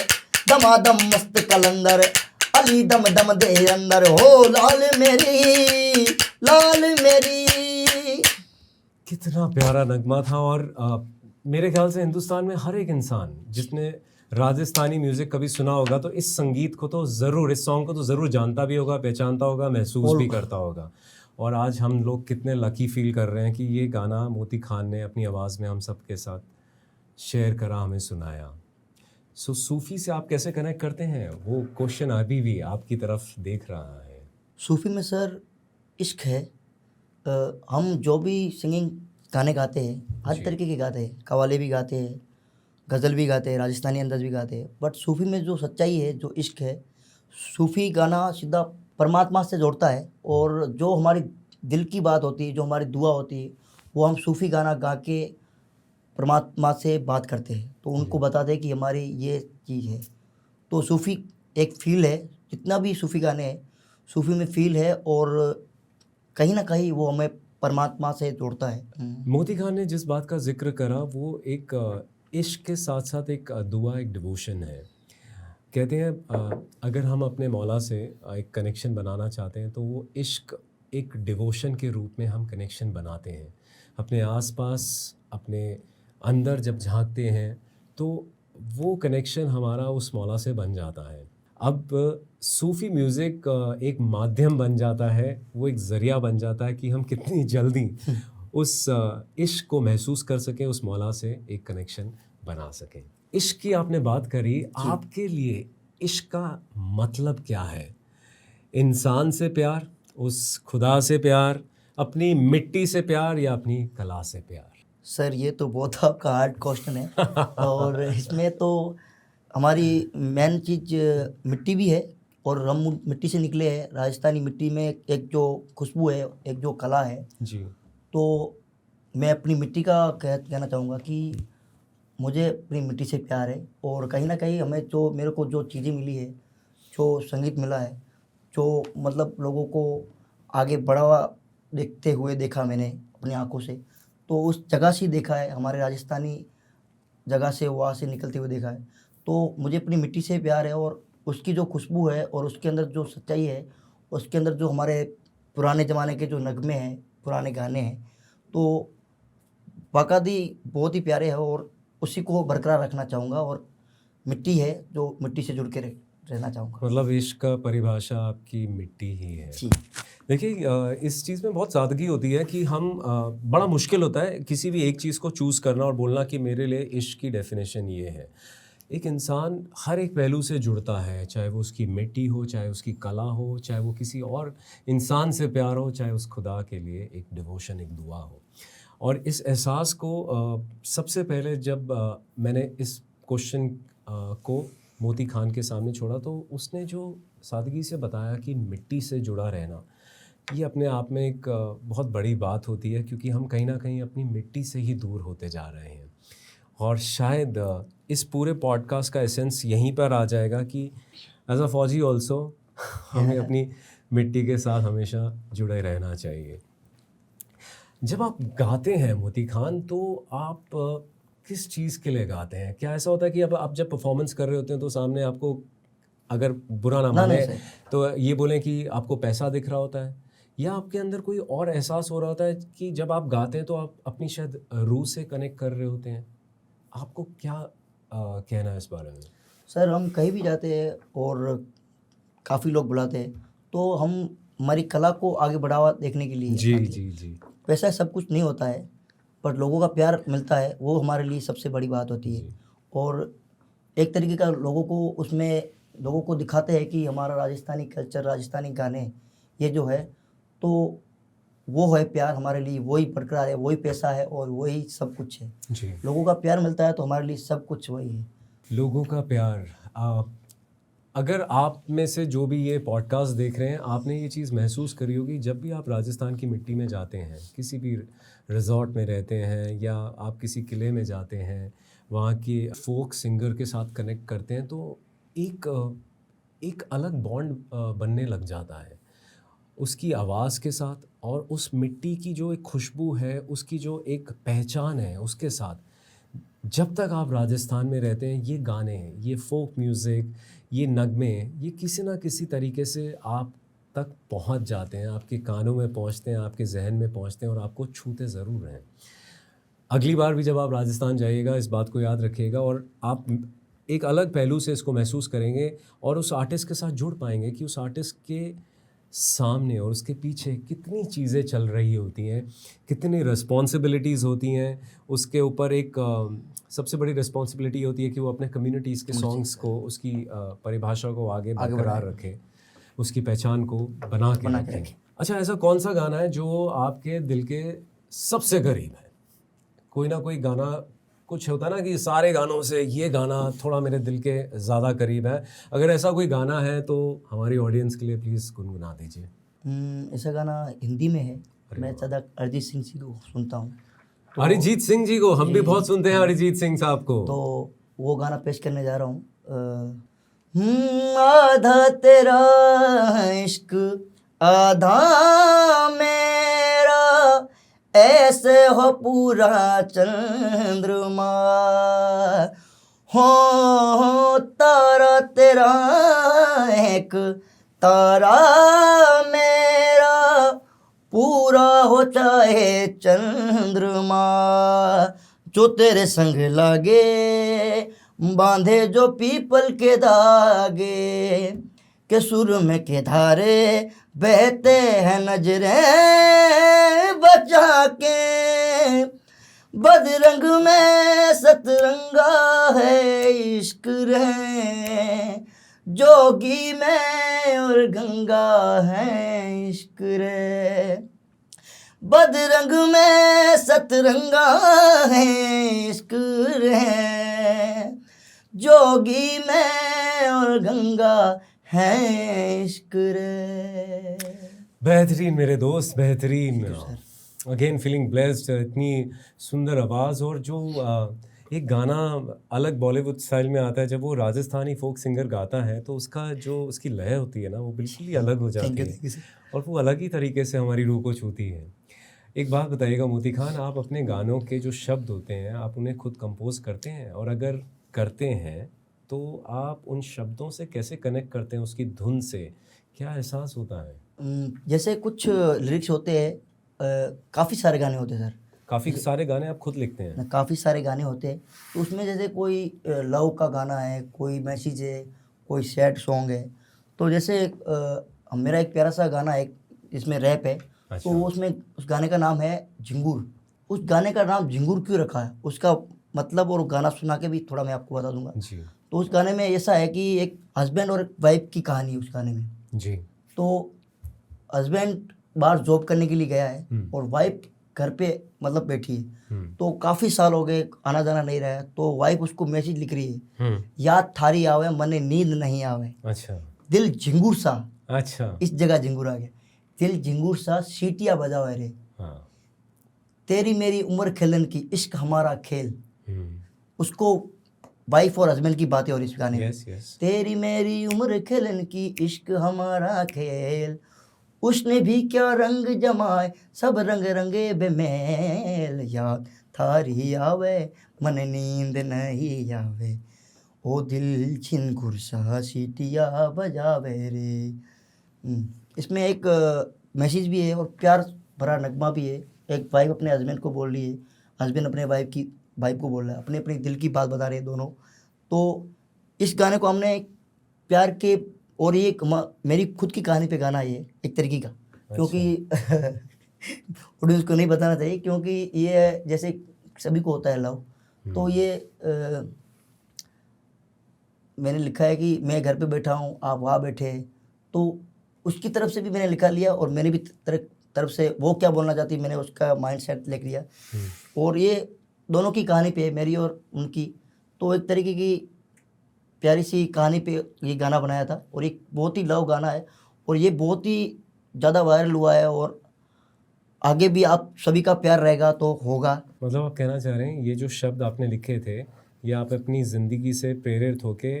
दमादम मस्त कलंदर अली दम दम दे अंदर हो लाल मेरी। कितना प्यारा नगमा था। और मेरे ख्याल से हिंदुस्तान में हर एक इंसान जिसने राजस्थानी म्यूज़िक कभी सुना होगा तो इस संगीत को तो ज़रूर, इस सॉन्ग को तो ज़रूर जानता भी होगा, पहचानता होगा, महसूस भी करता होगा। और आज हम लोग कितने लकी फील कर रहे हैं कि ये गाना मोती खान ने अपनी आवाज़ में हम सब के साथ शेयर करा, हमें सुनाया। सो सूफ़ी से आप कैसे कनेक्ट करते हैं? वो क्वेश्चन अभी भी आपकी तरफ देख रहा है। सूफ़ी में सर इश्क है। हम जो भी सिंगिंग गाने गाते हैं हर तरीके के गाते हैं, कव्वाली भी गाते हैं, गज़ल भी गाते हैं, राजस्थानी अंदाज भी गाते हैं, बट सूफ़ी में जो सच्चाई है, जो इश्क है, सूफ़ी गाना सीधा परमात्मा से जोड़ता है। और जो हमारी दिल की बात होती है, जो हमारी दुआ होती है, वो हम सूफ़ी गाना गा के परमात्मा से बात करते हैं, तो उनको बताते हैं कि हमारी ये चीज़ है। तो सूफ़ी एक फ़ील है, जितना भी सूफ़ी गाने हैं सूफ़ी में फ़ील है और कहीं ना कहीं वो हमें परमात्मा से जोड़ता है। मोती खान ने जिस बात का जिक्र करा वो एक इश्क के साथ साथ एक दुआ, एक डिवोशन है। कहते हैं अगर हम अपने मौला से एक कनेक्शन बनाना चाहते हैं तो वो इश्क एक डिवोशन के रूप में हम कनेक्शन बनाते हैं। अपने आसपास, अपने अंदर जब झांकते हैं तो वो कनेक्शन हमारा उस मौला से बन जाता है। अब सूफ़ी म्यूज़िक एक माध्यम बन जाता है, वो एक ज़रिया बन जाता है कि हम कितनी जल्दी उस इश्क को महसूस कर सकें, उस मौला से एक कनेक्शन बना सकें। इश्क की आपने बात करी, आपके लिए इश्क का मतलब क्या है? इंसान से प्यार, उस खुदा से प्यार, अपनी मिट्टी से प्यार या अपनी कला से प्यार? सर ये तो बहुत आपका हार्ड क्वेश्चन है और इसमें तो हमारी मेन चीज़ मिट्टी भी है और हम मिट्टी से निकले हैं। राजस्थानी मिट्टी में एक जो खुशबू है, एक जो कला है जी। तो मैं अपनी मिट्टी का कहना चाहूँगा कि मुझे अपनी मिट्टी से प्यार है। और कहीं ना कहीं हमें जो मेरे को जो चीज़ें मिली है, जो संगीत मिला है, जो मतलब लोगों को आगे बढ़ावा देखते हुए देखा मैंने अपनी आंखों से, तो उस जगह से देखा है, हमारे राजस्थानी जगह से वहाँ से निकलते हुए देखा है। तो मुझे अपनी मिट्टी से प्यार है और उसकी जो खुशबू है और उसके अंदर जो सच्चाई है, उसके अंदर जो हमारे पुराने ज़माने के जो नगमे हैं, पुराने गाने हैं, तो बाकायदी बहुत ही प्यारे हैं और उसी को बरकरार रखना चाहूँगा। और मिट्टी है जो मिट्टी से जुड़ के रहना चाहूँगा। मतलब इश्क का परिभाषा आपकी मिट्टी ही है। जी। देखिए इस चीज़ में बहुत सादगी होती है कि हम बड़ा मुश्किल होता है किसी भी एक चीज़ को चूज़ करना और बोलना कि मेरे लिए इश्क की डेफिनेशन ये है। एक इंसान हर एक पहलू से जुड़ता है, चाहे वो उसकी मिट्टी हो, चाहे उसकी कला हो, चाहे वो किसी और इंसान से प्यार हो, चाहे उस खुदा के लिए एक डिवोशन, एक दुआ हो। और इस एहसास को सबसे पहले जब मैंने इस क्वेश्चन को मोती खान के सामने छोड़ा तो उसने जो सादगी से बताया कि मिट्टी से जुड़ा रहना, ये अपने आप में एक बहुत बड़ी बात होती है, क्योंकि हम कहीं ना कहीं अपनी मिट्टी से ही दूर होते जा रहे हैं। और शायद इस पूरे पॉडकास्ट का एसेंस यहीं पर आ जाएगा कि एज अ फौजी ऑल्सो हमें अपनी मिट्टी के साथ हमेशा जुड़े रहना चाहिए। जब आप गाते हैं मोती खान तो आप किस चीज़ के लिए गाते हैं? क्या ऐसा होता है कि अब आप जब परफॉर्मेंस कर रहे होते हैं तो सामने आपको, अगर बुरा ना माने तो ये बोलें कि आपको पैसा दिख रहा होता है, या आपके अंदर कोई और एहसास हो रहा होता है कि जब आप गाते हैं तो आप अपनी शायद रूह से कनेक्ट कर रहे होते हैं? आपको क्या कहना है इस बारे में? सर हम कहीं भी जाते हैं और काफ़ी लोग बुलाते हैं तो हम हमारी कला को आगे बढ़ावा देखने के लिए जी जी जी। पैसा सब कुछ नहीं होता है, पर लोगों का प्यार मिलता है, वो हमारे लिए सबसे बड़ी बात होती है। और एक तरीके का लोगों को उसमें लोगों को दिखाते हैं कि हमारा राजस्थानी कल्चर, राजस्थानी गाने, ये जो है तो वो है प्यार हमारे लिए, वही बरकरार है, वही पैसा है और वही सब कुछ है। जी। लोगों का प्यार मिलता है तो हमारे लिए सब कुछ वही है। लोगों का प्यार। अगर आप में से जो भी ये पॉडकास्ट देख रहे हैं, आपने ये चीज़ महसूस करी होगी, जब भी आप राजस्थान की मिट्टी में जाते हैं, किसी भी रिजॉर्ट में रहते हैं या आप किसी किले में जाते हैं, वहाँ के फोक सिंगर के साथ कनेक्ट करते हैं, तो एक अलग बॉन्ड बनने लग जाता है उसकी आवाज़ के साथ, और उस मिट्टी की जो एक खुशबू है, उसकी जो एक पहचान है उसके साथ। जब तक आप राजस्थान में रहते हैं, ये गाने, ये फोक म्यूज़िक, ये नगमे, ये किसी ना किसी तरीके से आप तक पहुंच जाते हैं, आपके कानों में पहुंचते हैं, आपके जहन में पहुंचते हैं और आपको छूते ज़रूर हैं। अगली बार भी जब आप राजस्थान जाइएगा, इस बात को याद रखिएगा और आप एक अलग पहलू से इसको महसूस करेंगे और उस आर्टिस्ट के साथ जुड़ पाएंगे कि उस आर्टिस्ट के सामने और उसके पीछे कितनी चीज़ें चल रही होती हैं, कितनी रिस्पॉन्सिबिलिटीज़ होती हैं। उसके ऊपर एक सबसे बड़ी रिस्पॉन्सिबिलिटी होती है कि वो अपने कम्युनिटीज़ के सॉन्ग्स को, उसकी परिभाषा को आगे बरकरार रखे, उसकी पहचान को बना के रखे। अच्छा, ऐसा कौन सा गाना है जो आपके दिल के सबसे करीब है? कोई ना कोई गाना, कुछ होता है ना कि सारे गानों से ये गाना थोड़ा मेरे दिल के ज़्यादा करीब है। अगर ऐसा कोई गाना है तो हमारी ऑडियंस के लिए प्लीज़ गुनगुना दीजिए। ऐसा गाना हिंदी में है, मैं ज़्यादा अरिजीत सिंह जी को सुनता हूँ। तो अरिजीत सिंह जी को हम भी बहुत सुनते हैं, अरिजीत सिंह साहब को। तो वो गाना पेश करने जा रहा हूँ। आधा तेरा इश्क आधा मेरा, ऐसे हो पूरा चंद्रमा, हो तारा तेरा एक तारा मेरा, पूरा हो चाहे चंद्रमा, जो तेरे संग लागे बांधे जो पीपल के धागे, के सुर में के धारे बहते हैं नजरें बचा के, बदरंग में सतरंगा है इश्क रे, जोगी में और गंगा है इश्क रे, बदरंग में सतरंगा है इश्क रे, जोगी में और गंगा है इश्क रे। बेहतरीन मेरे दोस्त, बेहतरीन। Again feeling blessed. इतनी सुंदर आवाज़, और जो एक गाना अलग बॉलीवुड स्टाइल में आता है, जब वो राजस्थानी फोक सिंगर गाता है तो उसका जो उसकी लय होती है ना, वो बिल्कुल ही अलग हो जाती है और वो अलग ही तरीके से हमारी रूह को छूती है। एक बात बताइएगा मोती खान, आप अपने गानों के जो शब्द होते हैं, आप उन्हें खुद कंपोज करते हैं? और अगर करते हैं तो आप उन शब्दों से कैसे कनेक्ट करते हैं, उसकी धुन से क्या एहसास होता है? जैसे कुछ लिरिक्स होते हैं, काफ़ी सारे गाने होते हैं सर। काफ़ी सारे गाने आप खुद लिखते हैं? काफ़ी सारे गाने होते हैं, तो उसमें जैसे कोई लव का गाना है, कोई मैसेज है, कोई सैड सॉन्ग है। तो जैसे मेरा एक प्यारा सा गाना है जिसमें रैप है। अच्छा। तो उसमें उस गाने का नाम है झिंगुर। उस गाने का नाम झिंगुर क्यों रखा है, उसका मतलब और गाना सुना के भी थोड़ा मैं आपको बता दूंगा जी। तो उस गाने में ऐसा है कि एक हस्बैंड और एक वाइफ की कहानी है उस गाने में जी। तो हस्बैंड बाहर जॉब करने के लिए गया है और वाइफ घर पे मतलब बैठी है। तो काफ़ी साल हो गए, आना जाना नहीं रहा है। तो वाइफ उसको मैसेज लिख रही है, याद थारी आवे मने नींद नहीं आवे। अच्छा। दिल झिंगुर सा, अच्छा, इस जगह झिंगुर आ गया। दिल झिंगुर सा सीटियाँ बजावे रे, हाँ। तेरी मेरी उम्र खेलन की इश्क हमारा खेल। उसको वाइफ और हस्बैंड की बातें हो रही इस गाने में। तेरी मेरी उम्र खेलन की इश्क हमारा खेल, उसने भी क्या रंग जमाए सब रंग रंगे बेमेल। याद थारी आवे मन नींद नहीं आवे, ओ दिल झिंगुर सा सीटिया बजावे रे। इसमें एक मैसेज भी है और प्यार भरा नगमा भी है। एक वाइफ अपने हस्बैंड को बोल रही है, हस्बैंड अपने वाइफ को बोल रहा है, अपने अपने दिल की बात बता रहे हैं दोनों। तो इस गाने को हमने प्यार के, और ये मेरी खुद की कहानी पे गाना है ये एक तरीके का। अच्छा। क्योंकि ऑडियंस को नहीं बताना चाहिए, क्योंकि ये जैसे सभी को होता है लव, तो ये मैंने लिखा है कि मैं घर पे बैठा हूँ, आप वहाँ बैठे हैं, तो उसकी तरफ से भी मैंने लिखा लिया और मैंने भी तरफ से वो क्या बोलना चाहती मैंने उसका माइंड सेट लिख लिया। और ये दोनों की कहानी पे है, मेरी और उनकी, तो एक तरीके की प्यारी सी कहानी पे ये गाना बनाया था और एक बहुत ही लव गाना है और ये बहुत ही ज़्यादा वायरल हुआ है और आगे भी आप सभी का प्यार रहेगा तो होगा। मतलब आप कहना चाह रहे हैं ये जो शब्द आपने लिखे थे ये आप अपनी ज़िंदगी से प्रेरित होके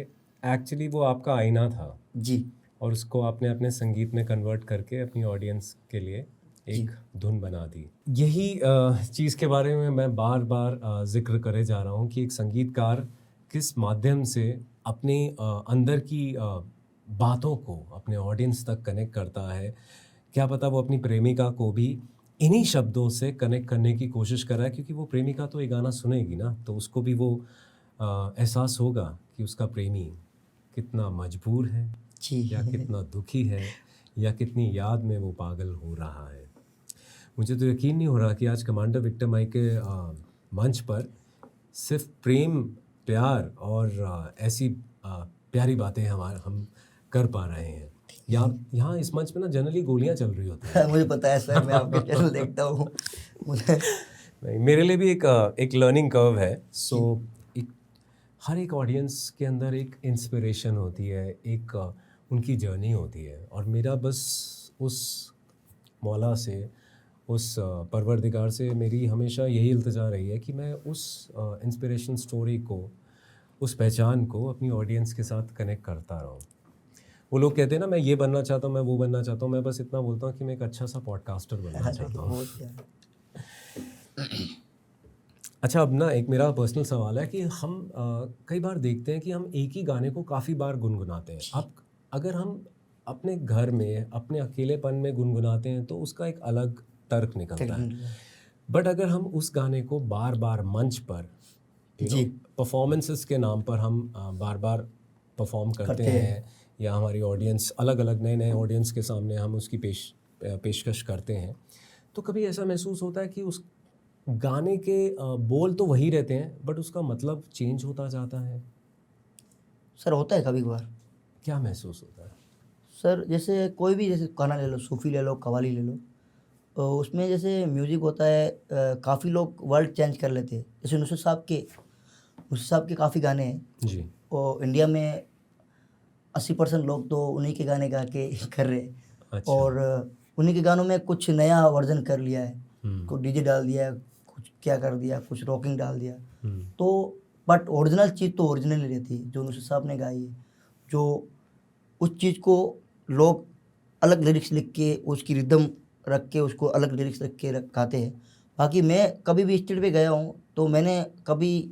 एक्चुअली वो आपका आईना था जी, और उसको आपने अपने संगीत में कन्वर्ट करके अपनी ऑडियंस के लिए एक धुन बना दी। यही चीज़ के बारे में मैं बार बार जिक्र करे जा रहा हूँ कि एक संगीतकार किस माध्यम से अपने अंदर की बातों को अपने ऑडियंस तक कनेक्ट करता है। क्या पता वो अपनी प्रेमिका को भी इन्हीं शब्दों से कनेक्ट करने की कोशिश कर रहा है, क्योंकि वो प्रेमिका तो ये गाना सुनेगी ना, तो उसको भी वो एहसास होगा कि उसका प्रेमी कितना मजबूर है जी, या कितना दुखी है या कितनी याद में वो पागल हो रहा है। मुझे तो यकीन नहीं हो रहा कि आज कमांडर विक्टर माइक के मंच पर सिर्फ प्रेम, प्यार और ऐसी प्यारी बातें हम कर पा रहे हैं। यहाँ इस मंच पे ना जनरली गोलियां चल रही होती हैं। मुझे पता है सर, मैं आपके चैनल देखता हूँ। मुझे नहीं, मेरे लिए भी एक लर्निंग कर्व है। सो हर एक ऑडियंस के अंदर एक इंस्पिरेशन होती है, एक उनकी जर्नी होती है और मेरा बस उस मौला से, उस परवरदिगार से मेरी हमेशा यही इल्तिजा रही है कि मैं उस इंस्पिरेशन स्टोरी को, उस पहचान को अपनी ऑडियंस के साथ कनेक्ट करता रहूँ। वो लोग कहते हैं ना मैं ये बनना चाहता हूँ, मैं वो बनना चाहता हूँ, मैं बस इतना बोलता हूँ कि मैं एक अच्छा सा पॉडकास्टर बनना चाहता हूँ। अच्छा, अब ना एक मेरा पर्सनल सवाल है कि हम कई बार देखते हैं कि हम एक ही गाने को काफ़ी बार गुनगुनाते हैं। अब अगर हम अपने घर में अपने अकेलेपन में गुनगुनाते हैं तो उसका एक अलग तर्क निकलता है, बट अगर हम उस गाने को बार बार मंच पर परफॉर्मेंसेस के नाम पर हम बार बार परफॉर्म करते हैं या हमारी ऑडियंस अलग अलग नए ऑडियंस के सामने हम उसकी पेशकश करते हैं, तो कभी ऐसा महसूस होता है कि उस गाने के बोल तो वही रहते हैं बट उसका मतलब चेंज होता जाता है? सर होता है कभी कभार। क्या महसूस होता है सर? जैसे कोई भी, जैसे गाना ले लो, सूफी ले लो, कव्वाली ले लो, तो उसमें जैसे म्यूज़िक होता है, काफ़ी लोग वर्ड चेंज कर लेते हैं। जैसे नुसरत साहब के काफ़ी गाने हैं जी, और इंडिया में 80% लोग तो उन्हीं के गाने गा के कर रहे हैं। अच्छा। और उन्हीं के गानों में कुछ नया वर्जन कर लिया है, कुछ डीजे डाल दिया, कुछ क्या कर दिया, कुछ रॉकिंग डाल दिया। तो बट ओरिजिनल चीज़ तो ओरिजिनल ही रहती है जो नुसरत साहब ने गाई है। जो उस चीज़ को लोग अलग लिरिक्स लिख के, उसकी रिदम रख के, उसको अलग लिरिक्स रख के गाते हैं। बाकी मैं कभी भी स्टेज पे गया हूँ तो मैंने कभी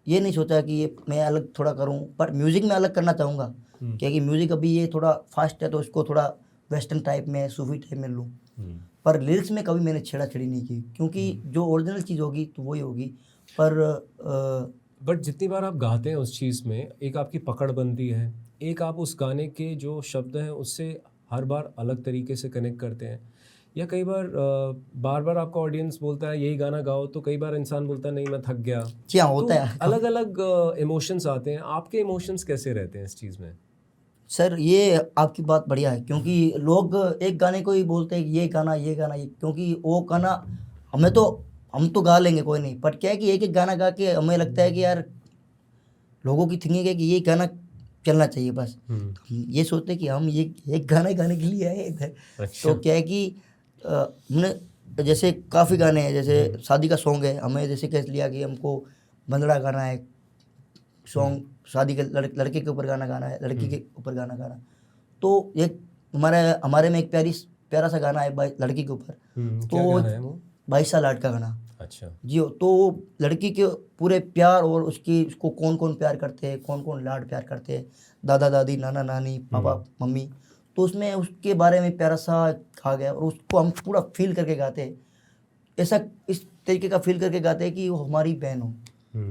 ये नहीं सोचा कि ये मैं अलग थोड़ा करूँ, पर म्यूज़िक में अलग करना चाहूँगा, क्योंकि म्यूज़िक अभी ये थोड़ा फास्ट है तो इसको थोड़ा वेस्टर्न टाइप में, सूफी टाइप में लूँ। पर लिरिक्स में कभी मैंने छेड़ाछेड़ी नहीं की, क्योंकि जो ओरिजिनल चीज़ होगी तो वही होगी। पर बट जितनी बार आप गाते हैं उस चीज़ में एक आपकी पकड़ बनती है, एक आप उस गाने के जो शब्द हैं उससे हर बार अलग तरीके से कनेक्ट करते हैं, या कई बार बार बार आपका ऑडियंस बोलता है यही गाना गाओ, तो कई बार इंसान बोलता है नहीं मैं थक गया। जी हाँ, होता है। अलग अलग इमोशंस आते हैं। आपके इमोशंस कैसे रहते हैं इस चीज़ में? सर ये आपकी बात बढ़िया है, क्योंकि लोग एक गाने को ही बोलते हैं कि ये गाना क्योंकि वो गाना हम तो गा लेंगे कोई नहीं, बट क्या है कि एक एक गाना गा के हमें लगता है कि यार लोगों की थिंकिंग है कि ये गाना चलना चाहिए बस। हम ये सोचते हैं कि हम ये एक गाना गाने के लिए आए इधर। अच्छा। तो क्या है कि हमने जैसे काफ़ी गाने हैं, जैसे शादी का सॉन्ग है, हमें जैसे कह लिया कि हमको बंदड़ा गाना है, सॉन्ग शादी के लड़के के ऊपर गाना है, लड़की के ऊपर गाना। तो एक हमारे में एक प्यारा सा गाना है लड़की के ऊपर। क्या गाना है वो? 22 साल आठ का गाना। अच्छा जी, तो लड़की के पूरे प्यार और उसको कौन कौन प्यार करते हैं, कौन कौन लाड प्यार करते हैं, दादा दादी, नाना नानी, पापा मम्मी, तो उसमें उसके बारे में प्यारा सा कहा गया और उसको हम पूरा फील करके गाते हैं। इस तरीके का फील करके गाते हैं कि वो हमारी बहन हो,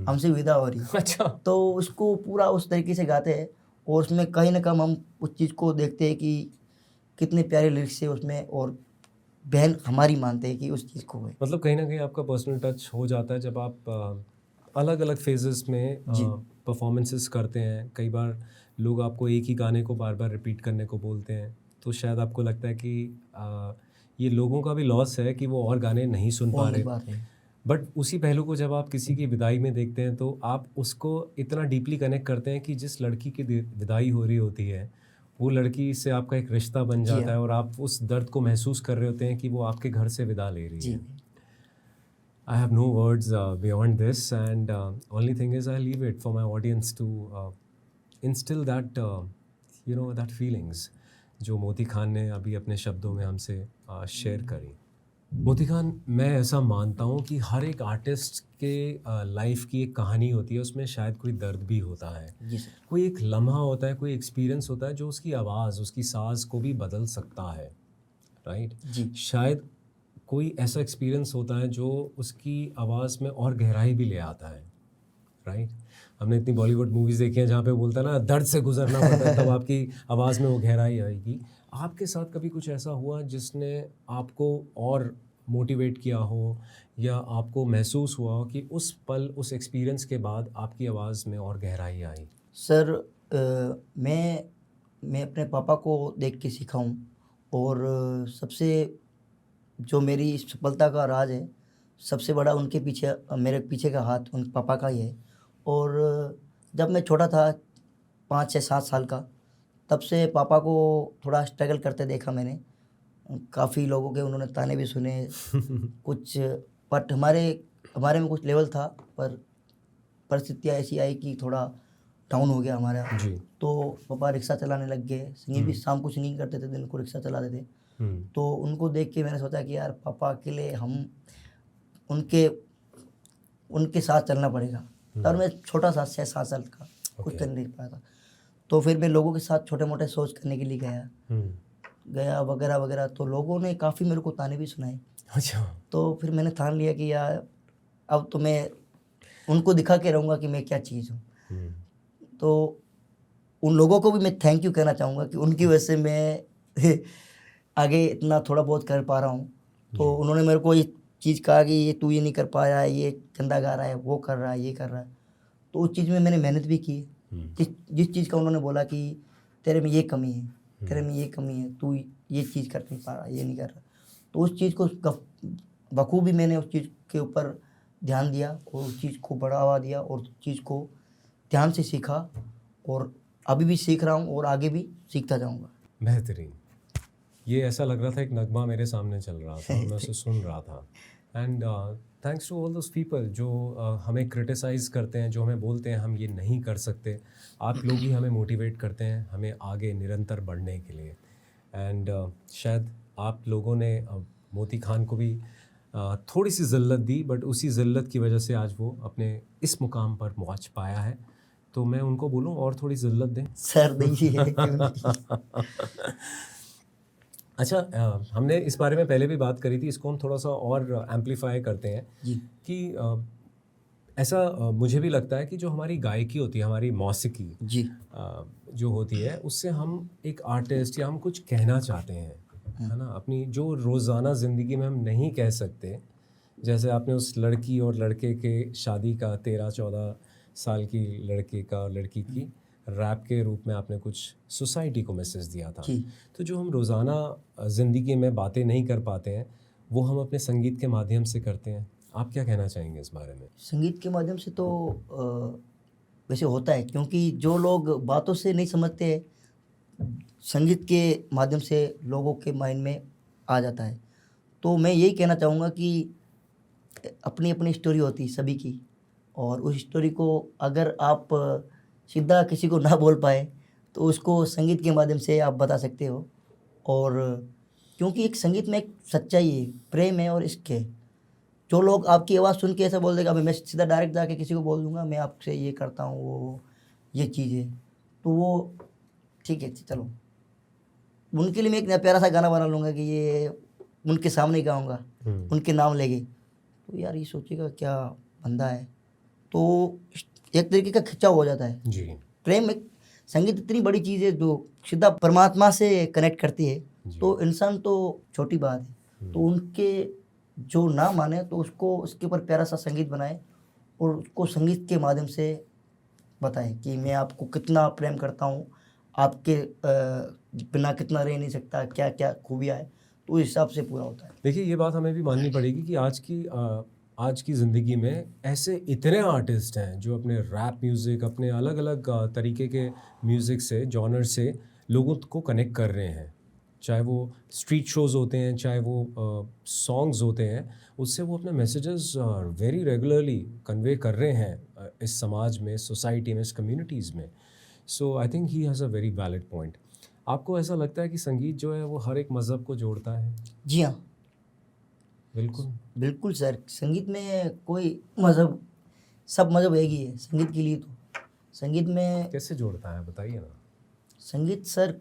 हमसे विदा हो रही है। अच्छा। तो उसको पूरा उस तरीके से गाते हैं और उसमें कहीं ना कहीं हम उस चीज़ को देखते हैं कि कितने प्यारे लिरिक्स है उसमें, और बहन हमारी मानते हैं कि उस चीज़ को है। मतलब कहीं ना कहीं आपका पर्सनल टच हो जाता है जब आप अलग अलग फेजेस में परफॉर्मेंसेस करते हैं, कई बार लोग आपको एक ही गाने को बार बार रिपीट करने को बोलते हैं, तो शायद आपको लगता है कि ये लोगों का भी लॉस है कि वो और गाने नहीं सुन पा रहे। बट उसी पहलू को जब आप किसी की विदाई में देखते हैं तो आप उसको इतना डीपली कनेक्ट करते हैं कि जिस लड़की की विदाई हो रही होती है वो लड़की से आपका एक रिश्ता बन जाता है और आप उस दर्द को महसूस कर रहे होते हैं कि वो आपके घर से विदा ले रही है। I have no words beyond this, and only thing is I leave it for my audience to instill that that feelings जो मोती खान ने अभी अपने शब्दों में हमसे शेयर करी। मोती खान, मैं ऐसा मानता हूँ कि हर एक आर्टिस्ट के लाइफ की एक कहानी होती है, उसमें शायद कोई दर्द भी होता है, कोई एक लम्हा होता है, कोई एक्सपीरियंस होता है जो उसकी आवाज़, उसकी साज़ को भी बदल सकता है, राइट जी। शायद कोई ऐसा एक्सपीरियंस होता है जो उसकी आवाज़ में और गहराई भी ले आता है, राइट। हमने इतनी बॉलीवुड मूवीज़ देखी हैं जहाँ पे बोलता है ना दर्द से गुजरना पड़ता है तब आपकी आवाज़ में वो गहराई आएगी। आपके साथ कभी कुछ ऐसा हुआ जिसने आपको और मोटिवेट किया हो या आपको महसूस हुआ हो कि उस पल, उस एक्सपीरियंस के बाद आपकी आवाज़ में और गहराई आई? सर मैं अपने पापा को देख के सीखा हूँ और सबसे जो मेरी सफलता का राज है, सबसे बड़ा उनके पीछे, मेरे पीछे का हाथ उन पापा का ही है। और जब मैं छोटा था 5 से 7 साल का, तब से पापा को थोड़ा स्ट्रगल करते देखा मैंने। काफ़ी लोगों के उन्होंने ताने भी सुने कुछ, बट हमारे में कुछ लेवल था, पर परिस्थितियाँ ऐसी आई कि थोड़ा डाउन हो गया हमारा जी। तो पापा रिक्शा चलाने लग गए, सिंगिंग भी, शाम को सिंगिंग करते थे, दिन को रिक्शा चलाते थे। तो उनको देख के मैंने सोचा कि यार पापा अकेले हम उनके साथ चलना पड़ेगा। तब मैं छोटा सा 6-7 साल का, कुछ कर नहीं पाया था। तो फिर मैं लोगों के साथ छोटे मोटे सोच करने के लिए गया वगैरह वगैरह। तो लोगों ने काफ़ी मेरे को ताने भी सुनाए। अच्छा। तो फिर मैंने ठान लिया कि यार अब तो मैं उनको दिखा के रहूँगा कि मैं क्या चीज़ हूँ। तो उन लोगों को भी मैं थैंक यू कहना चाहूँगा कि उनकी वजह से मैं आगे इतना थोड़ा बहुत कर पा रहा हूँ। तो उन्होंने मेरे को ये चीज़ कहा कि ये तू ये नहीं कर पाया है, ये गंदा गा रहा है, वो कर रहा है, ये कर रहा है। तो उस चीज़ में मैंने मेहनत भी की। जिस चीज़ का उन्होंने बोला कि तेरे में ये कमी है, तेरे में ये कमी है, तू ये चीज़ कर नहीं पा रहा, ये नहीं कर रहा, तो उस चीज़ को बखूबी मैंने उस चीज़ के ऊपर ध्यान दिया और उस चीज़ को बढ़ावा दिया और उस चीज़ को ध्यान से सीखा और अभी भी सीख रहा हूँ और आगे भी सीखता जाऊँगा। बेहतरीन। ये ऐसा लग रहा था एक नगमा मेरे सामने चल रहा था, मैं उसे सुन रहा था। And thanks to all those people जो हमें क्रिटिसाइज़ करते हैं, जो हमें बोलते हैं हम ये नहीं कर सकते। आप लोग ही हमें मोटिवेट करते हैं हमें आगे निरंतर बढ़ने के लिए। एंड शायद आप लोगों ने मोती खान को भी थोड़ी सी ज़िल्लत दी, बट उसी ज़िल्लत की वजह से आज वो अपने इस मुकाम पर पहुँच पाया है। तो मैं उनको बोलूँ और थोड़ी ज़िल्लत दें सर, दीजिए। अच्छा, हमने इस बारे में पहले भी बात करी थी, इसको हम थोड़ा सा और एम्पलीफाई करते हैं जी। कि ऐसा मुझे भी लगता है कि जो हमारी गायकी होती है, हमारी मौसीकी जी जो होती है, उससे हम एक आर्टिस्ट या हम कुछ कहना चाहते हैं, है ना, अपनी जो रोज़ाना ज़िंदगी में हम नहीं कह सकते। जैसे आपने उस लड़की और लड़के के शादी का 13-14 साल की लड़के का लड़की की रैप के रूप में आपने कुछ सोसाइटी को मैसेज दिया था। तो जो हम रोज़ाना ज़िंदगी में बातें नहीं कर पाते हैं वो हम अपने संगीत के माध्यम से करते हैं। आप क्या कहना चाहेंगे इस बारे में? संगीत के माध्यम से तो वैसे होता है, क्योंकि जो लोग बातों से नहीं समझते संगीत के माध्यम से लोगों के माइंड में आ जाता है। तो मैं यही कहना चाहूँगा कि अपनी अपनी स्टोरी होती है सभी की, और उस स्टोरी को अगर आप सीधा किसी को ना बोल पाए तो उसको संगीत के माध्यम से आप बता सकते हो। और क्योंकि एक संगीत में एक सच्चाई है, प्रेम है और इश्क है। जो लोग आपकी आवाज़ सुन के ऐसा बोल देगा, मैं सीधा डायरेक्ट जाके किसी को बोल दूंगा मैं आपसे ये करता हूँ, वो ये चीज़ है, तो वो ठीक है चलो, उनके लिए मैं एक प्यारा सा गाना बना लूँगा कि ये उनके सामने गाऊँगा, उनके नाम लेके, तो यार ये सोचेगा क्या बंदा है। तो एक तरीके का खिंचाव हो जाता है जी। प्रेम एक संगीत इतनी बड़ी चीज़ है जो सीधा परमात्मा से कनेक्ट करती है। तो इंसान तो छोटी बात है, तो उनके जो ना माने तो उसको उसके ऊपर प्यारा सा संगीत बनाए और उसको संगीत के माध्यम से बताए कि मैं आपको कितना प्रेम करता हूँ, आपके बिना कितना रह नहीं सकता, क्या क्या खूबियाँ है, तो उस हिसाब से पूरा होता है। देखिए ये बात हमें भी माननी पड़ेगी कि आज की ज़िंदगी में ऐसे इतने आर्टिस्ट हैं जो अपने रैप म्यूज़िक, अपने अलग अलग तरीके के म्यूज़िक से, जॉनर से लोगों को कनेक्ट कर रहे हैं। चाहे वो स्ट्रीट शोज़ होते हैं, चाहे वो सॉन्ग्स होते हैं, उससे वो अपने मैसेजेस वेरी रेगुलरली कन्वे कर रहे हैं इस समाज में, सोसाइटी में, इस कम्युनिटीज़ में। So I think he has a very valid point. आपको ऐसा लगता है कि संगीत जो है वो हर एक मज़हब को जोड़ता है? जी हाँ, बिल्कुल। बिल्कुल सर। संगीत में कोई मज़हब, सब मज़हब एक ही है संगीत के लिए। तो संगीत में कैसे जोड़ता है बताइए ना। संगीत सर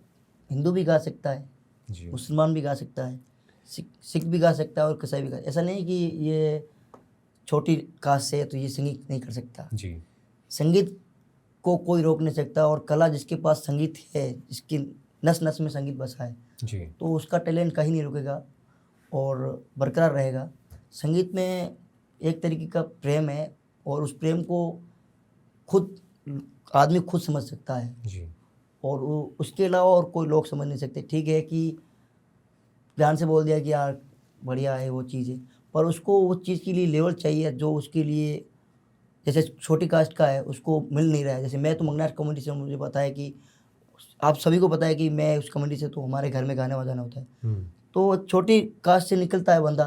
हिंदू भी गा सकता है, जी मुसलमान भी गा सकता है, सिख भी गा सकता है और ईसाई भी गा। ऐसा नहीं कि ये छोटी कास्ट से है तो ये संगीत नहीं कर सकता। जी संगीत को कोई रोक नहीं सकता, और कला जिसके पास संगीत है, जिसकी नस नस में संगीत बसा है, जी तो उसका टैलेंट कहीं नहीं रुकेगा और बरकरार रहेगा। संगीत में एक तरीके का प्रेम है, और उस प्रेम को खुद आदमी खुद समझ सकता है, जी और वो उसके अलावा और कोई लोग समझ नहीं सकते। ठीक है कि ध्यान से बोल दिया कि यार बढ़िया है वो चीज़ है, पर उसको उस चीज़ के लिए लेवल चाहिए जो उसके लिए, जैसे छोटी कास्ट का है उसको मिल नहीं रहा है। जैसे मैं तो मंगनार कम्युनिटी से हूँ, मुझे पता है कि आप सभी को पता है कि मैं उस कम्युनिटी से, तो हमारे घर में गाने बजाना होता है। तो छोटी कास्ट से निकलता है बंदा,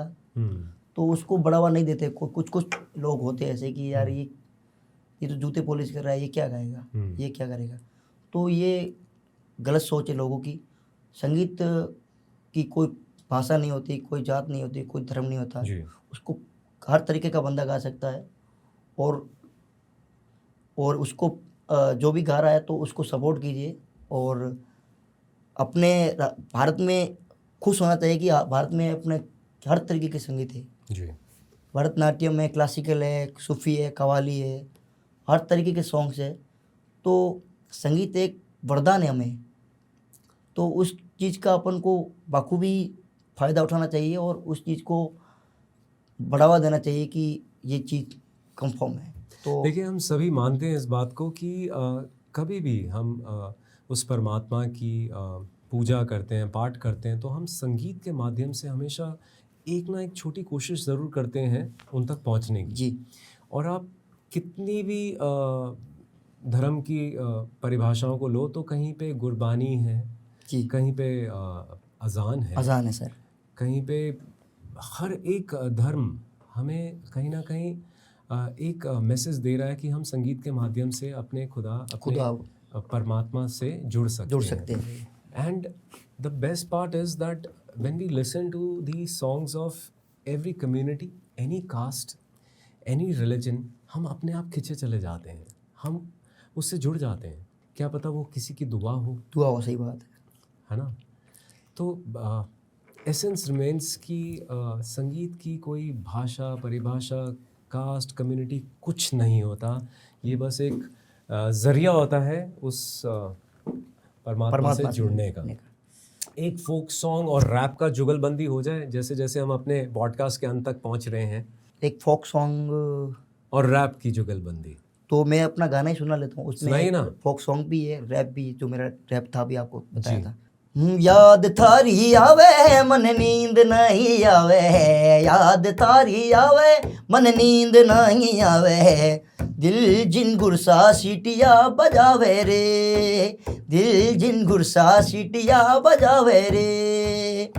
तो उसको बढ़ावा नहीं देते। कुछ कुछ लोग होते हैं ऐसे कि यार ये तो जूते पॉलिश कर रहा है, ये क्या गाएगा, ये क्या करेगा। तो ये गलत सोच है लोगों की। संगीत की कोई भाषा नहीं होती, कोई जात नहीं होती, कोई धर्म नहीं होता। जी उसको हर तरीके का बंदा गा सकता है, और उसको जो भी गा रहा है तो उसको सपोर्ट कीजिए। और अपने भारत में खुश होना चाहिए कि भारत में अपने हर तरीके के संगीत है। जी भरतनाट्यम है, क्लासिकल है, सूफी है, कव्वाली है, हर तरीके के सॉन्ग्स है। तो संगीत एक वरदान है हमें, तो उस चीज़ का अपन को बखूबी फ़ायदा उठाना चाहिए और उस चीज़ को बढ़ावा देना चाहिए कि ये चीज़ कंफर्म है। तो देखिए हम सभी मानते हैं इस बात को कि कभी भी हम उस परमात्मा की पूजा करते हैं, पाठ करते हैं, तो हम संगीत के माध्यम से हमेशा एक ना एक छोटी कोशिश ज़रूर करते हैं उन तक पहुंचने की। जी और आप कितनी भी धर्म की परिभाषाओं को लो तो कहीं पे गुरबानी है, जी, कहीं पे अजान है, अजान है सर। कहीं पे हर एक धर्म हमें कहीं ना कहीं एक मैसेज दे रहा है कि हम संगीत के माध्यम से अपने अपने परमात्मा से जुड़ सकते हैं। And the best part is that when we listen to the songs of every community, any caste, any religion, हम अपने आप खिंचे चले जाते हैं, हम उससे जुड़ जाते हैं। क्या पता वो किसी की दुआ हो, सही बात है ना। तो एसेंस रिमेन्स की संगीत की कोई भाषा, परिभाषा, कास्ट, कम्युनिटी कुछ नहीं होता। ये बस एक ज़रिया होता है उस परमात्मा से जुड़ने का। एक फोक सॉन्ग और रैप का जुगलबंदी हो जाए, जैसे जैसे हम अपने पॉडकास्ट के अंत तक पहुंच रहे हैं। एक फोक सॉन्ग और रैप की जुगलबंदी, तो मैं अपना गाना ही सुना लेता हूँ, सुनाइए उसमें ना। फोक सॉन्ग भी है, रैप भी है, जो मेरा रैप था अभी आपको बताया जी। था। याद थारी आवे मन नींद नहीं आवे, याद थारी आवे मन नींद नहीं आवे, दिल जिन गुरसा सीटिया बजावे रे, दिल जिन गुरसा सीटिया बजावे रे।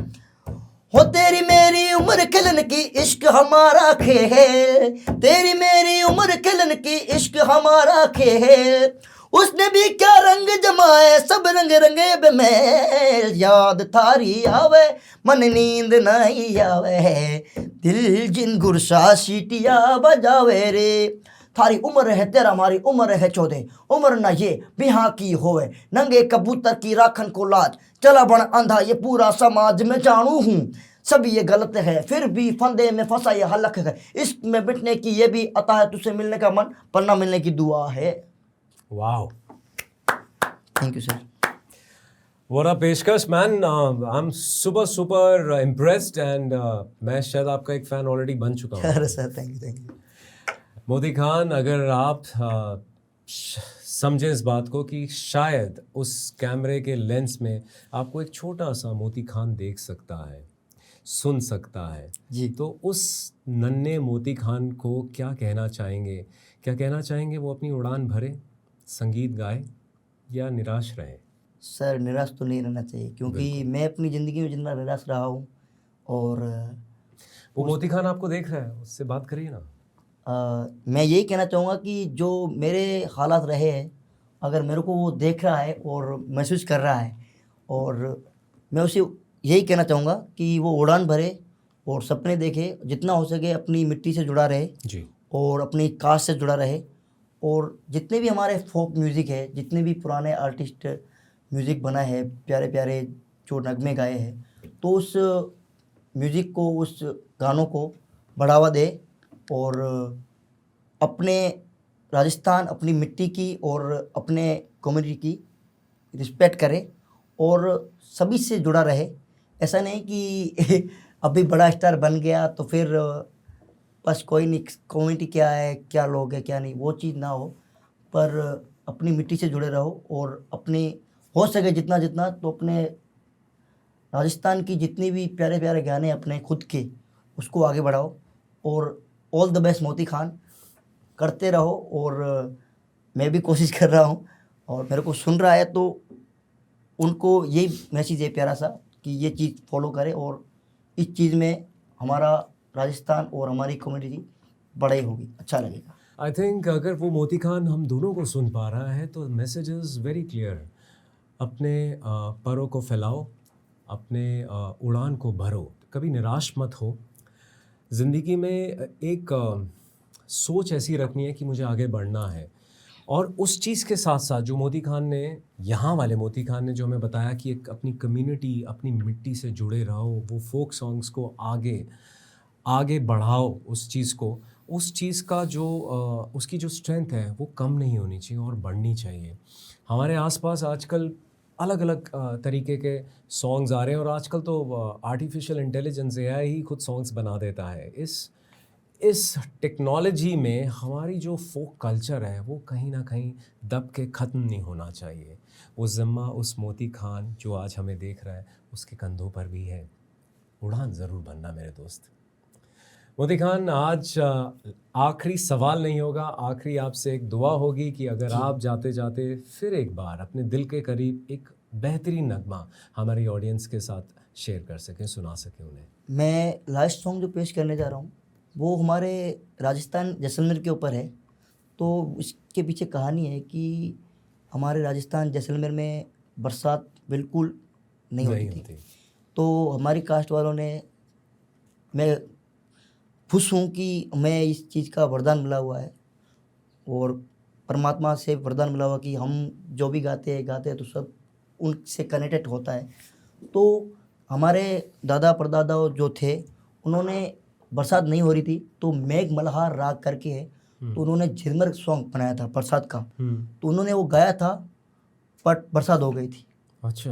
हो तेरी मेरी उम्र खिलन की इश्क हमारा खेल, तेरी मेरी उम्र खिलन की इश्क हमारा खेल, उसने भी क्या रंग जमाए सब रंग रंगे बेमेल, याद थारी आवे मन नींद नहीं आवे, दिल जिन गुरसा सीटिया बजावे रे। थारी उम्र है तेरा मारी उम्र है 14, उम्र न ये बिहा की होवे, नंगे कबूतर की राखन को लाज, चला बन अंधा ये पूरा समाज में जानू हूँ, सब ये गलत है फिर भी फंदे में फंसा ये हलक है, इश्क में बिटने की ये भी अता है, तुझसे मिलने का मन पर ना मिलने की दुआ है। Wow, thank you sir. What a पेशकश man, I am super impressed and मैं शायद आपका एक फ़ैन ऑलरेडी बन चुका हूँ। अरे sir thank you. Modi Khan, अगर आप समझें इस बात को कि शायद उस कैमरे के लेंस में आपको एक छोटा सा मोती खान देख सकता है, सुन सकता है। जी। तो उस नन्हे मोती खान को क्या कहना चाहेंगे? क्या कहना चाहेंगे वो अपनी उड़ान भरे, संगीत गाए या निराश रहे? सर निराश तो नहीं रहना चाहिए, क्योंकि मैं अपनी ज़िंदगी में जितना निराश रहा हूँ और वो मोती खान आपको देख रहा है, उससे बात करिए ना। मैं यही कहना चाहूँगा कि जो मेरे हालात रहे हैं, अगर मेरे को वो देख रहा है और महसूस कर रहा है, और मैं उसे यही कहना चाहूँगा कि वो उड़ान भरे और सपने देखे, जितना हो सके अपनी मिट्टी से जुड़ा रहे जी। और अपनी कास्ट से जुड़ा रहे। और जितने भी हमारे फोक म्यूज़िक है, जितने भी पुराने आर्टिस्ट म्यूज़िक बनाए हैं, प्यारे प्यारे जो नगमे गाए हैं, तो उस म्यूज़िक को, उस गानों को बढ़ावा दे और अपने राजस्थान, अपनी मिट्टी की और अपने कम्युनिटी की रिस्पेक्ट करे और सभी से जुड़ा रहे। ऐसा नहीं कि अभी बड़ा स्टार बन गया तो फिर बस कोई नहीं, कम्युनिटी क्या है, क्या लोग हैं, क्या नहीं, वो चीज़ ना हो, पर अपनी मिट्टी से जुड़े रहो और अपनी हो सके जितना जितना तो अपने राजस्थान की जितनी भी प्यारे प्यारे गाने अपने खुद के, उसको आगे बढ़ाओ। और ऑल द बेस्ट मोती खान, करते रहो। और मैं भी कोशिश कर रहा हूँ और मेरे को सुन रहा है तो उनको यही मैसेज है प्यारा सा कि ये चीज़ फॉलो करें और इस चीज़ में हमारा राजस्थान और हमारी कम्युनिटी बड़ी होगी, अच्छा लगेगा। आई थिंक अगर वो मोती खान हम दोनों को सुन पा रहा है तो मैसेज इज़ वेरी क्लियर। अपने परों को फैलाओ, अपने उड़ान को भरो, कभी निराश मत हो। ज़िंदगी में एक सोच ऐसी रखनी है कि मुझे आगे बढ़ना है, और उस चीज़ के साथ साथ जो मोती खान ने, यहाँ वाले मोती खान ने जो हमें बताया कि एक अपनी कम्युनिटी, अपनी मिट्टी से जुड़े रहो, वो फोक सॉन्ग्स को आगे आगे बढ़ाओ, उस चीज़ का जो उसकी जो स्ट्रेंथ है वो कम नहीं होनी चाहिए और बढ़नी चाहिए। हमारे आसपास आजकल अलग अलग तरीके के सॉन्ग्स आ रहे हैं, और आजकल तो आर्टिफिशियल इंटेलिजेंस एआई ही खुद सॉन्ग्स बना देता है। इस टेक्नोलॉजी में हमारी जो फोक कल्चर है वो कहीं ना कहीं दब के ख़त्म नहीं होना चाहिए। वो ज़िम्मा उस मोती खान जो आज हमें देख रहा है उसके कंधों पर भी है। उड़ान ज़रूर भरना मेरे दोस्त। मोती खान, आज आखिरी सवाल नहीं होगा, आखिरी आपसे एक दुआ होगी कि अगर आप जाते जाते फिर एक बार अपने दिल के करीब एक बेहतरीन नगमा हमारी ऑडियंस के साथ शेयर कर सकें, सुना सकें उन्हें। मैं लास्ट सॉन्ग जो पेश करने जा रहा हूँ वो हमारे राजस्थान जैसलमेर के ऊपर है। तो इसके पीछे कहानी है कि हमारे राजस्थान जैसलमेर में बरसात बिल्कुल नहीं होती थी। तो हमारी कास्ट वालों ने, मैं खुश हूँ कि मैं इस चीज़ का वरदान मिला हुआ है और परमात्मा से वरदान मिला हुआ कि हम जो भी गाते हैं तो सब उनसे कनेक्टेड होता है। तो हमारे दादा परदादा जो थे, उन्होंने बरसात नहीं हो रही थी तो मेघ मल्हार राग करके है, तो उन्होंने झिरमर सॉन्ग बनाया था बरसात का। तो उन्होंने वो गाया था बट बरसात हो गई थी। अच्छा।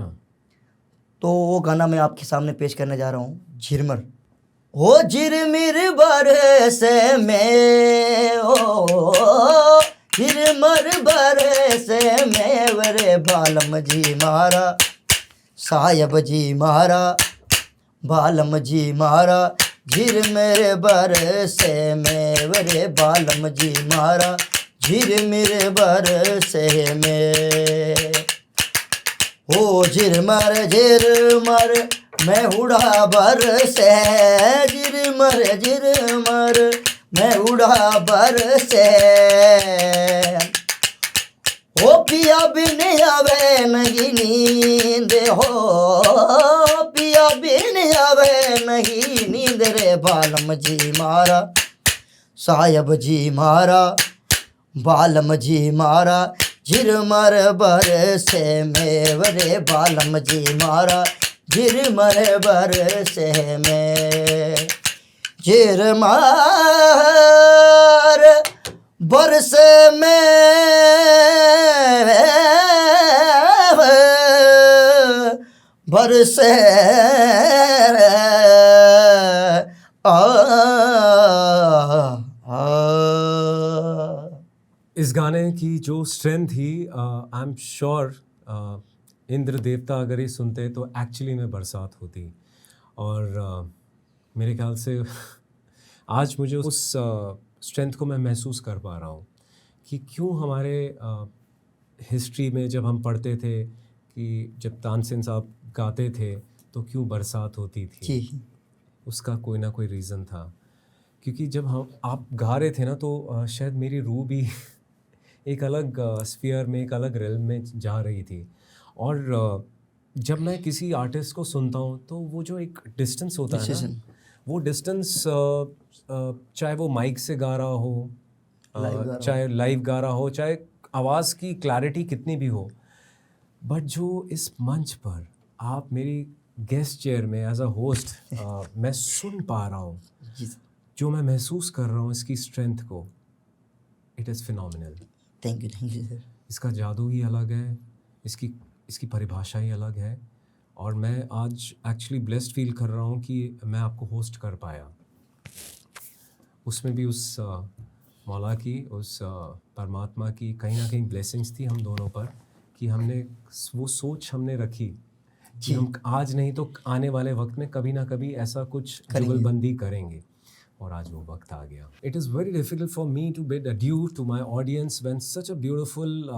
तो वो गाना मैं आपके सामने पेश करने जा रहा हूँ, झिरमर। हो झिरमिर बरसे में, ओ झिरमर बरसे में, वरे बालम जी मारा, सायब जी मारा, बालम जी मारा, झिरमिर बरसे में, वरे बालम जी मारा, झिरमिर बरसे में। ओ झिरमर झिरमर मैं उड़ा बरसे, झिरमर झिरमर मैं उड़ा बरसे। ओ पिया बिन आवे नहीं नींद, हो पिया बिन आवे नहीं नींद, रे बालम जी मारा, सायब जी मारा, बालम जी मारा, झिरमर बरसे में, वरे बालम जी मारा, झिरमर बरसे में। झिरमर बरसे में, बरसे आ इस गाने की जो स्ट्रेंथ थी, आई एम श्योर इंद्र देवता अगर ये सुनते तो एक्चुअली में बरसात होती। और मेरे ख्याल से आज मुझे उस स्ट्रेंथ को मैं महसूस कर पा रहा हूँ कि क्यों हमारे हिस्ट्री में जब हम पढ़ते थे कि जब तानसेन साहब गाते थे तो क्यों बरसात होती थी। जी उसका कोई ना कोई रीज़न था, क्योंकि जब हम आप गा रहे थे ना तो शायद मेरी रूह भी एक अलग स्फीयर में, एक अलग रेल्म में जा रही थी। और जब मैं किसी आर्टिस्ट को सुनता हूँ तो वो जो एक डिस्टेंस होता है ना, वो डिस्टेंस चाहे वो माइक से गा रहा हो, चाहे लाइव गा रहा हो, चाहे आवाज़ की क्लैरिटी कितनी भी हो, बट जो इस मंच पर आप मेरी गेस्ट चेयर में एज अ होस्ट मैं सुन पा रहा हूँ, जो मैं महसूस कर रहा हूँ इसकी स्ट्रेंथ को, it is phenomenal. Thank you sir. इसका जादू ही अलग है, इसकी परिभाषा ही अलग है। और मैं आज एक्चुअली ब्लेस्ड फील कर रहा हूँ कि मैं आपको होस्ट कर पाया। उसमें भी उस मौला की, उस परमात्मा की कहीं ना कहीं ब्लेसिंग्स थी हम दोनों पर, कि हमने वो सोच हमने रखी कि हम आज नहीं तो आने वाले वक्त में कभी ना कभी ऐसा कुछ जुगलबंदी करेंगे, और आज वो वक्त आ गया। It is very difficult for me to bid adieu to my audience when such a beautiful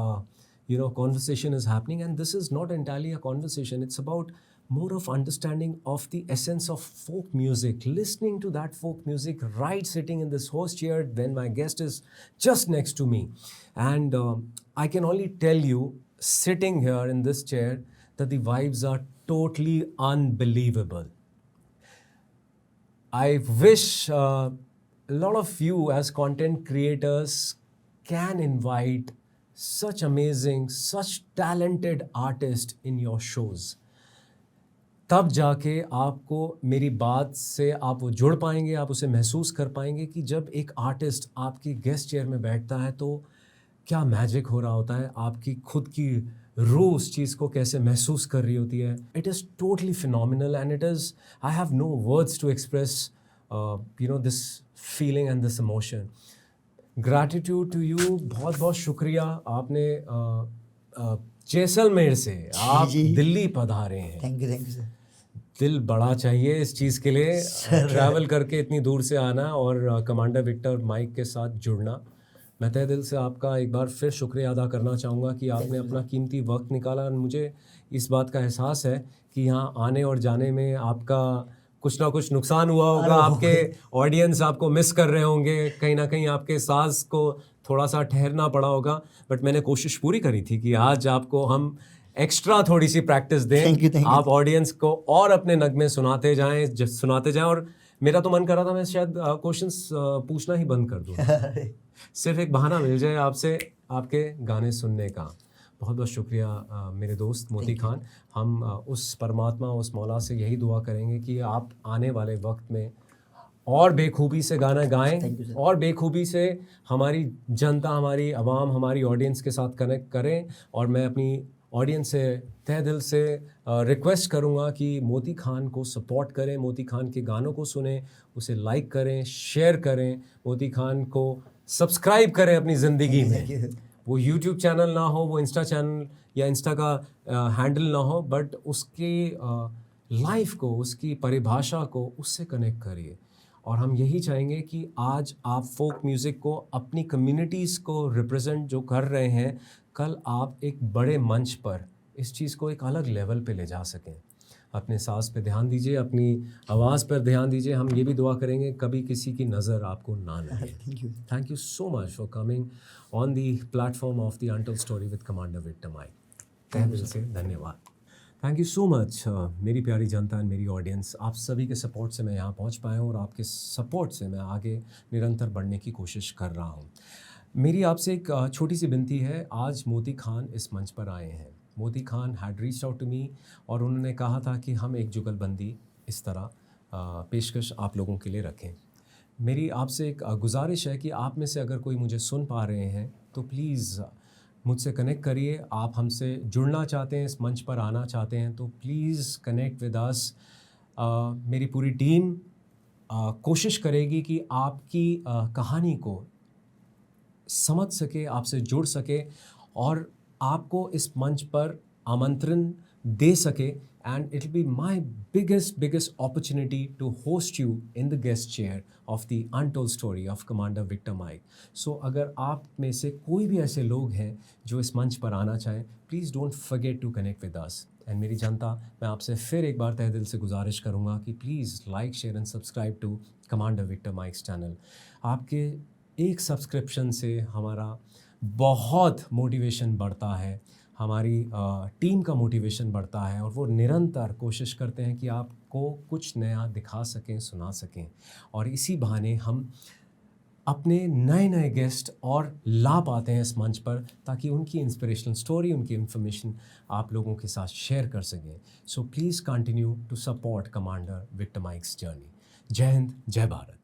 conversation is happening, and this is not entirely a conversation. It's about more of understanding of the essence of folk music, listening to that folk music right sitting in this host chair when my guest is just next to me. And I can only tell you, sitting here in this chair, that the vibes are totally unbelievable. I wish a lot of you as content creators can invite such amazing, such talented artists in your shows. तब जाके आपको मेरी बात से आप वो जुड़ पाएंगे, आप उसे महसूस कर पाएंगे कि जब एक आर्टिस्ट आपकी गेस्ट चेयर में बैठता है तो क्या मैजिक हो रहा होता है, आपकी खुद की रूह उस चीज़ को कैसे महसूस कर रही होती है। It is totally phenomenal and it is, I have no words to express this feeling and this emotion. Gratitude to you, बहुत बहुत शुक्रिया। आपने जैसलमेर से आप दिल्ली पधारे हैं। Thank you sir. दिल बड़ा चाहिए इस चीज़ के लिए, ट्रैवल करके इतनी दूर से आना और कमांडर विक्टर माइक के साथ जुड़ना। मैं तहे दिल से आपका एक बार फिर शुक्रिया अदा करना चाहूँगा कि आपने अपना कीमती वक्त निकाला। और मुझे इस बात का एहसास है कि यहाँ आने और जाने में आपका कुछ ना कुछ नुकसान हुआ होगा, आपके ऑडियंस आपको मिस कर रहे होंगे, कहीं ना कहीं आपके साज को थोड़ा सा ठहरना पड़ा होगा, बट मैंने कोशिश पूरी करी थी कि आज आपको हम एक्स्ट्रा थोड़ी सी प्रैक्टिस दें। Thank you. आप ऑडियंस को और अपने नगमे सुनाते जाएं और मेरा तो मन कर रहा था मैं शायद क्वेश्चंस पूछना ही बंद कर दूं, सिर्फ एक बहाना मिल जाए आपसे आपके गाने सुनने का। बहुत बहुत शुक्रिया मेरे दोस्त मोती खान। हम उस परमात्मा, उस मौला से यही दुआ करेंगे कि आप आने वाले वक्त में और बेखूबी से गाना गाएं और बेखूबी से हमारी जनता, हमारी आवाम, हमारी ऑडियंस के साथ कनेक्ट करें। और मैं अपनी ऑडियंस से तहे दिल से रिक्वेस्ट करूंगा कि मोती खान को सपोर्ट करें, मोती खान के गानों को सुनें, उसे लाइक करें, शेयर करें, मोती खान को सब्सक्राइब करें अपनी ज़िंदगी में। वो यूट्यूब चैनल ना हो, वो इंस्टा चैनल या इंस्टा का हैंडल ना हो, बट उसकी लाइफ को, उसकी परिभाषा को उससे कनेक्ट करिए। और हम यही चाहेंगे कि आज आप फोक म्यूज़िक को, अपनी कम्युनिटीज़ को रिप्रेजेंट जो कर रहे हैं, कल आप एक बड़े मंच पर इस चीज़ को एक अलग लेवल पे ले जा सकें। अपने सांस पे ध्यान दीजिए, अपनी आवाज़ पर ध्यान दीजिए। हम ये भी दुआ करेंगे कभी किसी की नज़र आपको ना लगे। Thank you so much for coming on the platform of the untold story with commander Victor Mike. तहे दिल से धन्यवाद। थैंक यू सो मच मेरी प्यारी जनता एंड मेरी ऑडियंस। आप सभी के सपोर्ट से मैं यहाँ पहुँच पाया हूँ और आपके सपोर्ट से मैं आगे निरंतर बढ़ने की कोशिश कर रहा हूँ। मेरी आपसे एक छोटी सी विनती है। आज मोती खान इस मंच पर आए हैं। Moti Khan had reached out to me और उन्होंने कहा था कि हम एक जुगलबंदी इस तरह पेशकश आप लोगों के लिए रखें। मेरी आपसे एक गुजारिश है कि आप में से अगर कोई मुझे सुन पा रहे हैं तो प्लीज़ मुझसे कनेक्ट करिए। आप हमसे जुड़ना चाहते हैं, इस मंच पर आना चाहते हैं तो प्लीज़ कनेक्ट विद अस। मेरी पूरी टीम कोशिश करेगी कि आपकी कहानी को समझ सके, आपसे जुड़ सके और आपको इस मंच पर आमंत्रण दे सके। And it will be my biggest opportunity to host you in the guest chair of the untold story of commander Victor Mike. So अगर आप में से कोई भी ऐसे लोग हैं जो इस मंच पर आना चाहें, please don't forget to connect with us. And मेरी जनता, मैं आपसे फिर एक बार तहे दिल से गुजारिश करूँगा कि please like, share and subscribe to commander Victor Mike's channel. आपके एक सब्सक्रिप्शन से हमारा बहुत मोटिवेशन बढ़ता है, हमारी टीम का मोटिवेशन बढ़ता है और वो निरंतर कोशिश करते हैं कि आपको कुछ नया दिखा सकें, सुना सकें। और इसी बहाने हम अपने नए नए गेस्ट और ला पाते हैं इस मंच पर, ताकि उनकी इंस्पिरेशनल स्टोरी, उनकी इन्फॉर्मेशन आप लोगों के साथ शेयर कर सकें। So please continue to support commander Victor Mike's journey. जय हिंद, जय भारत।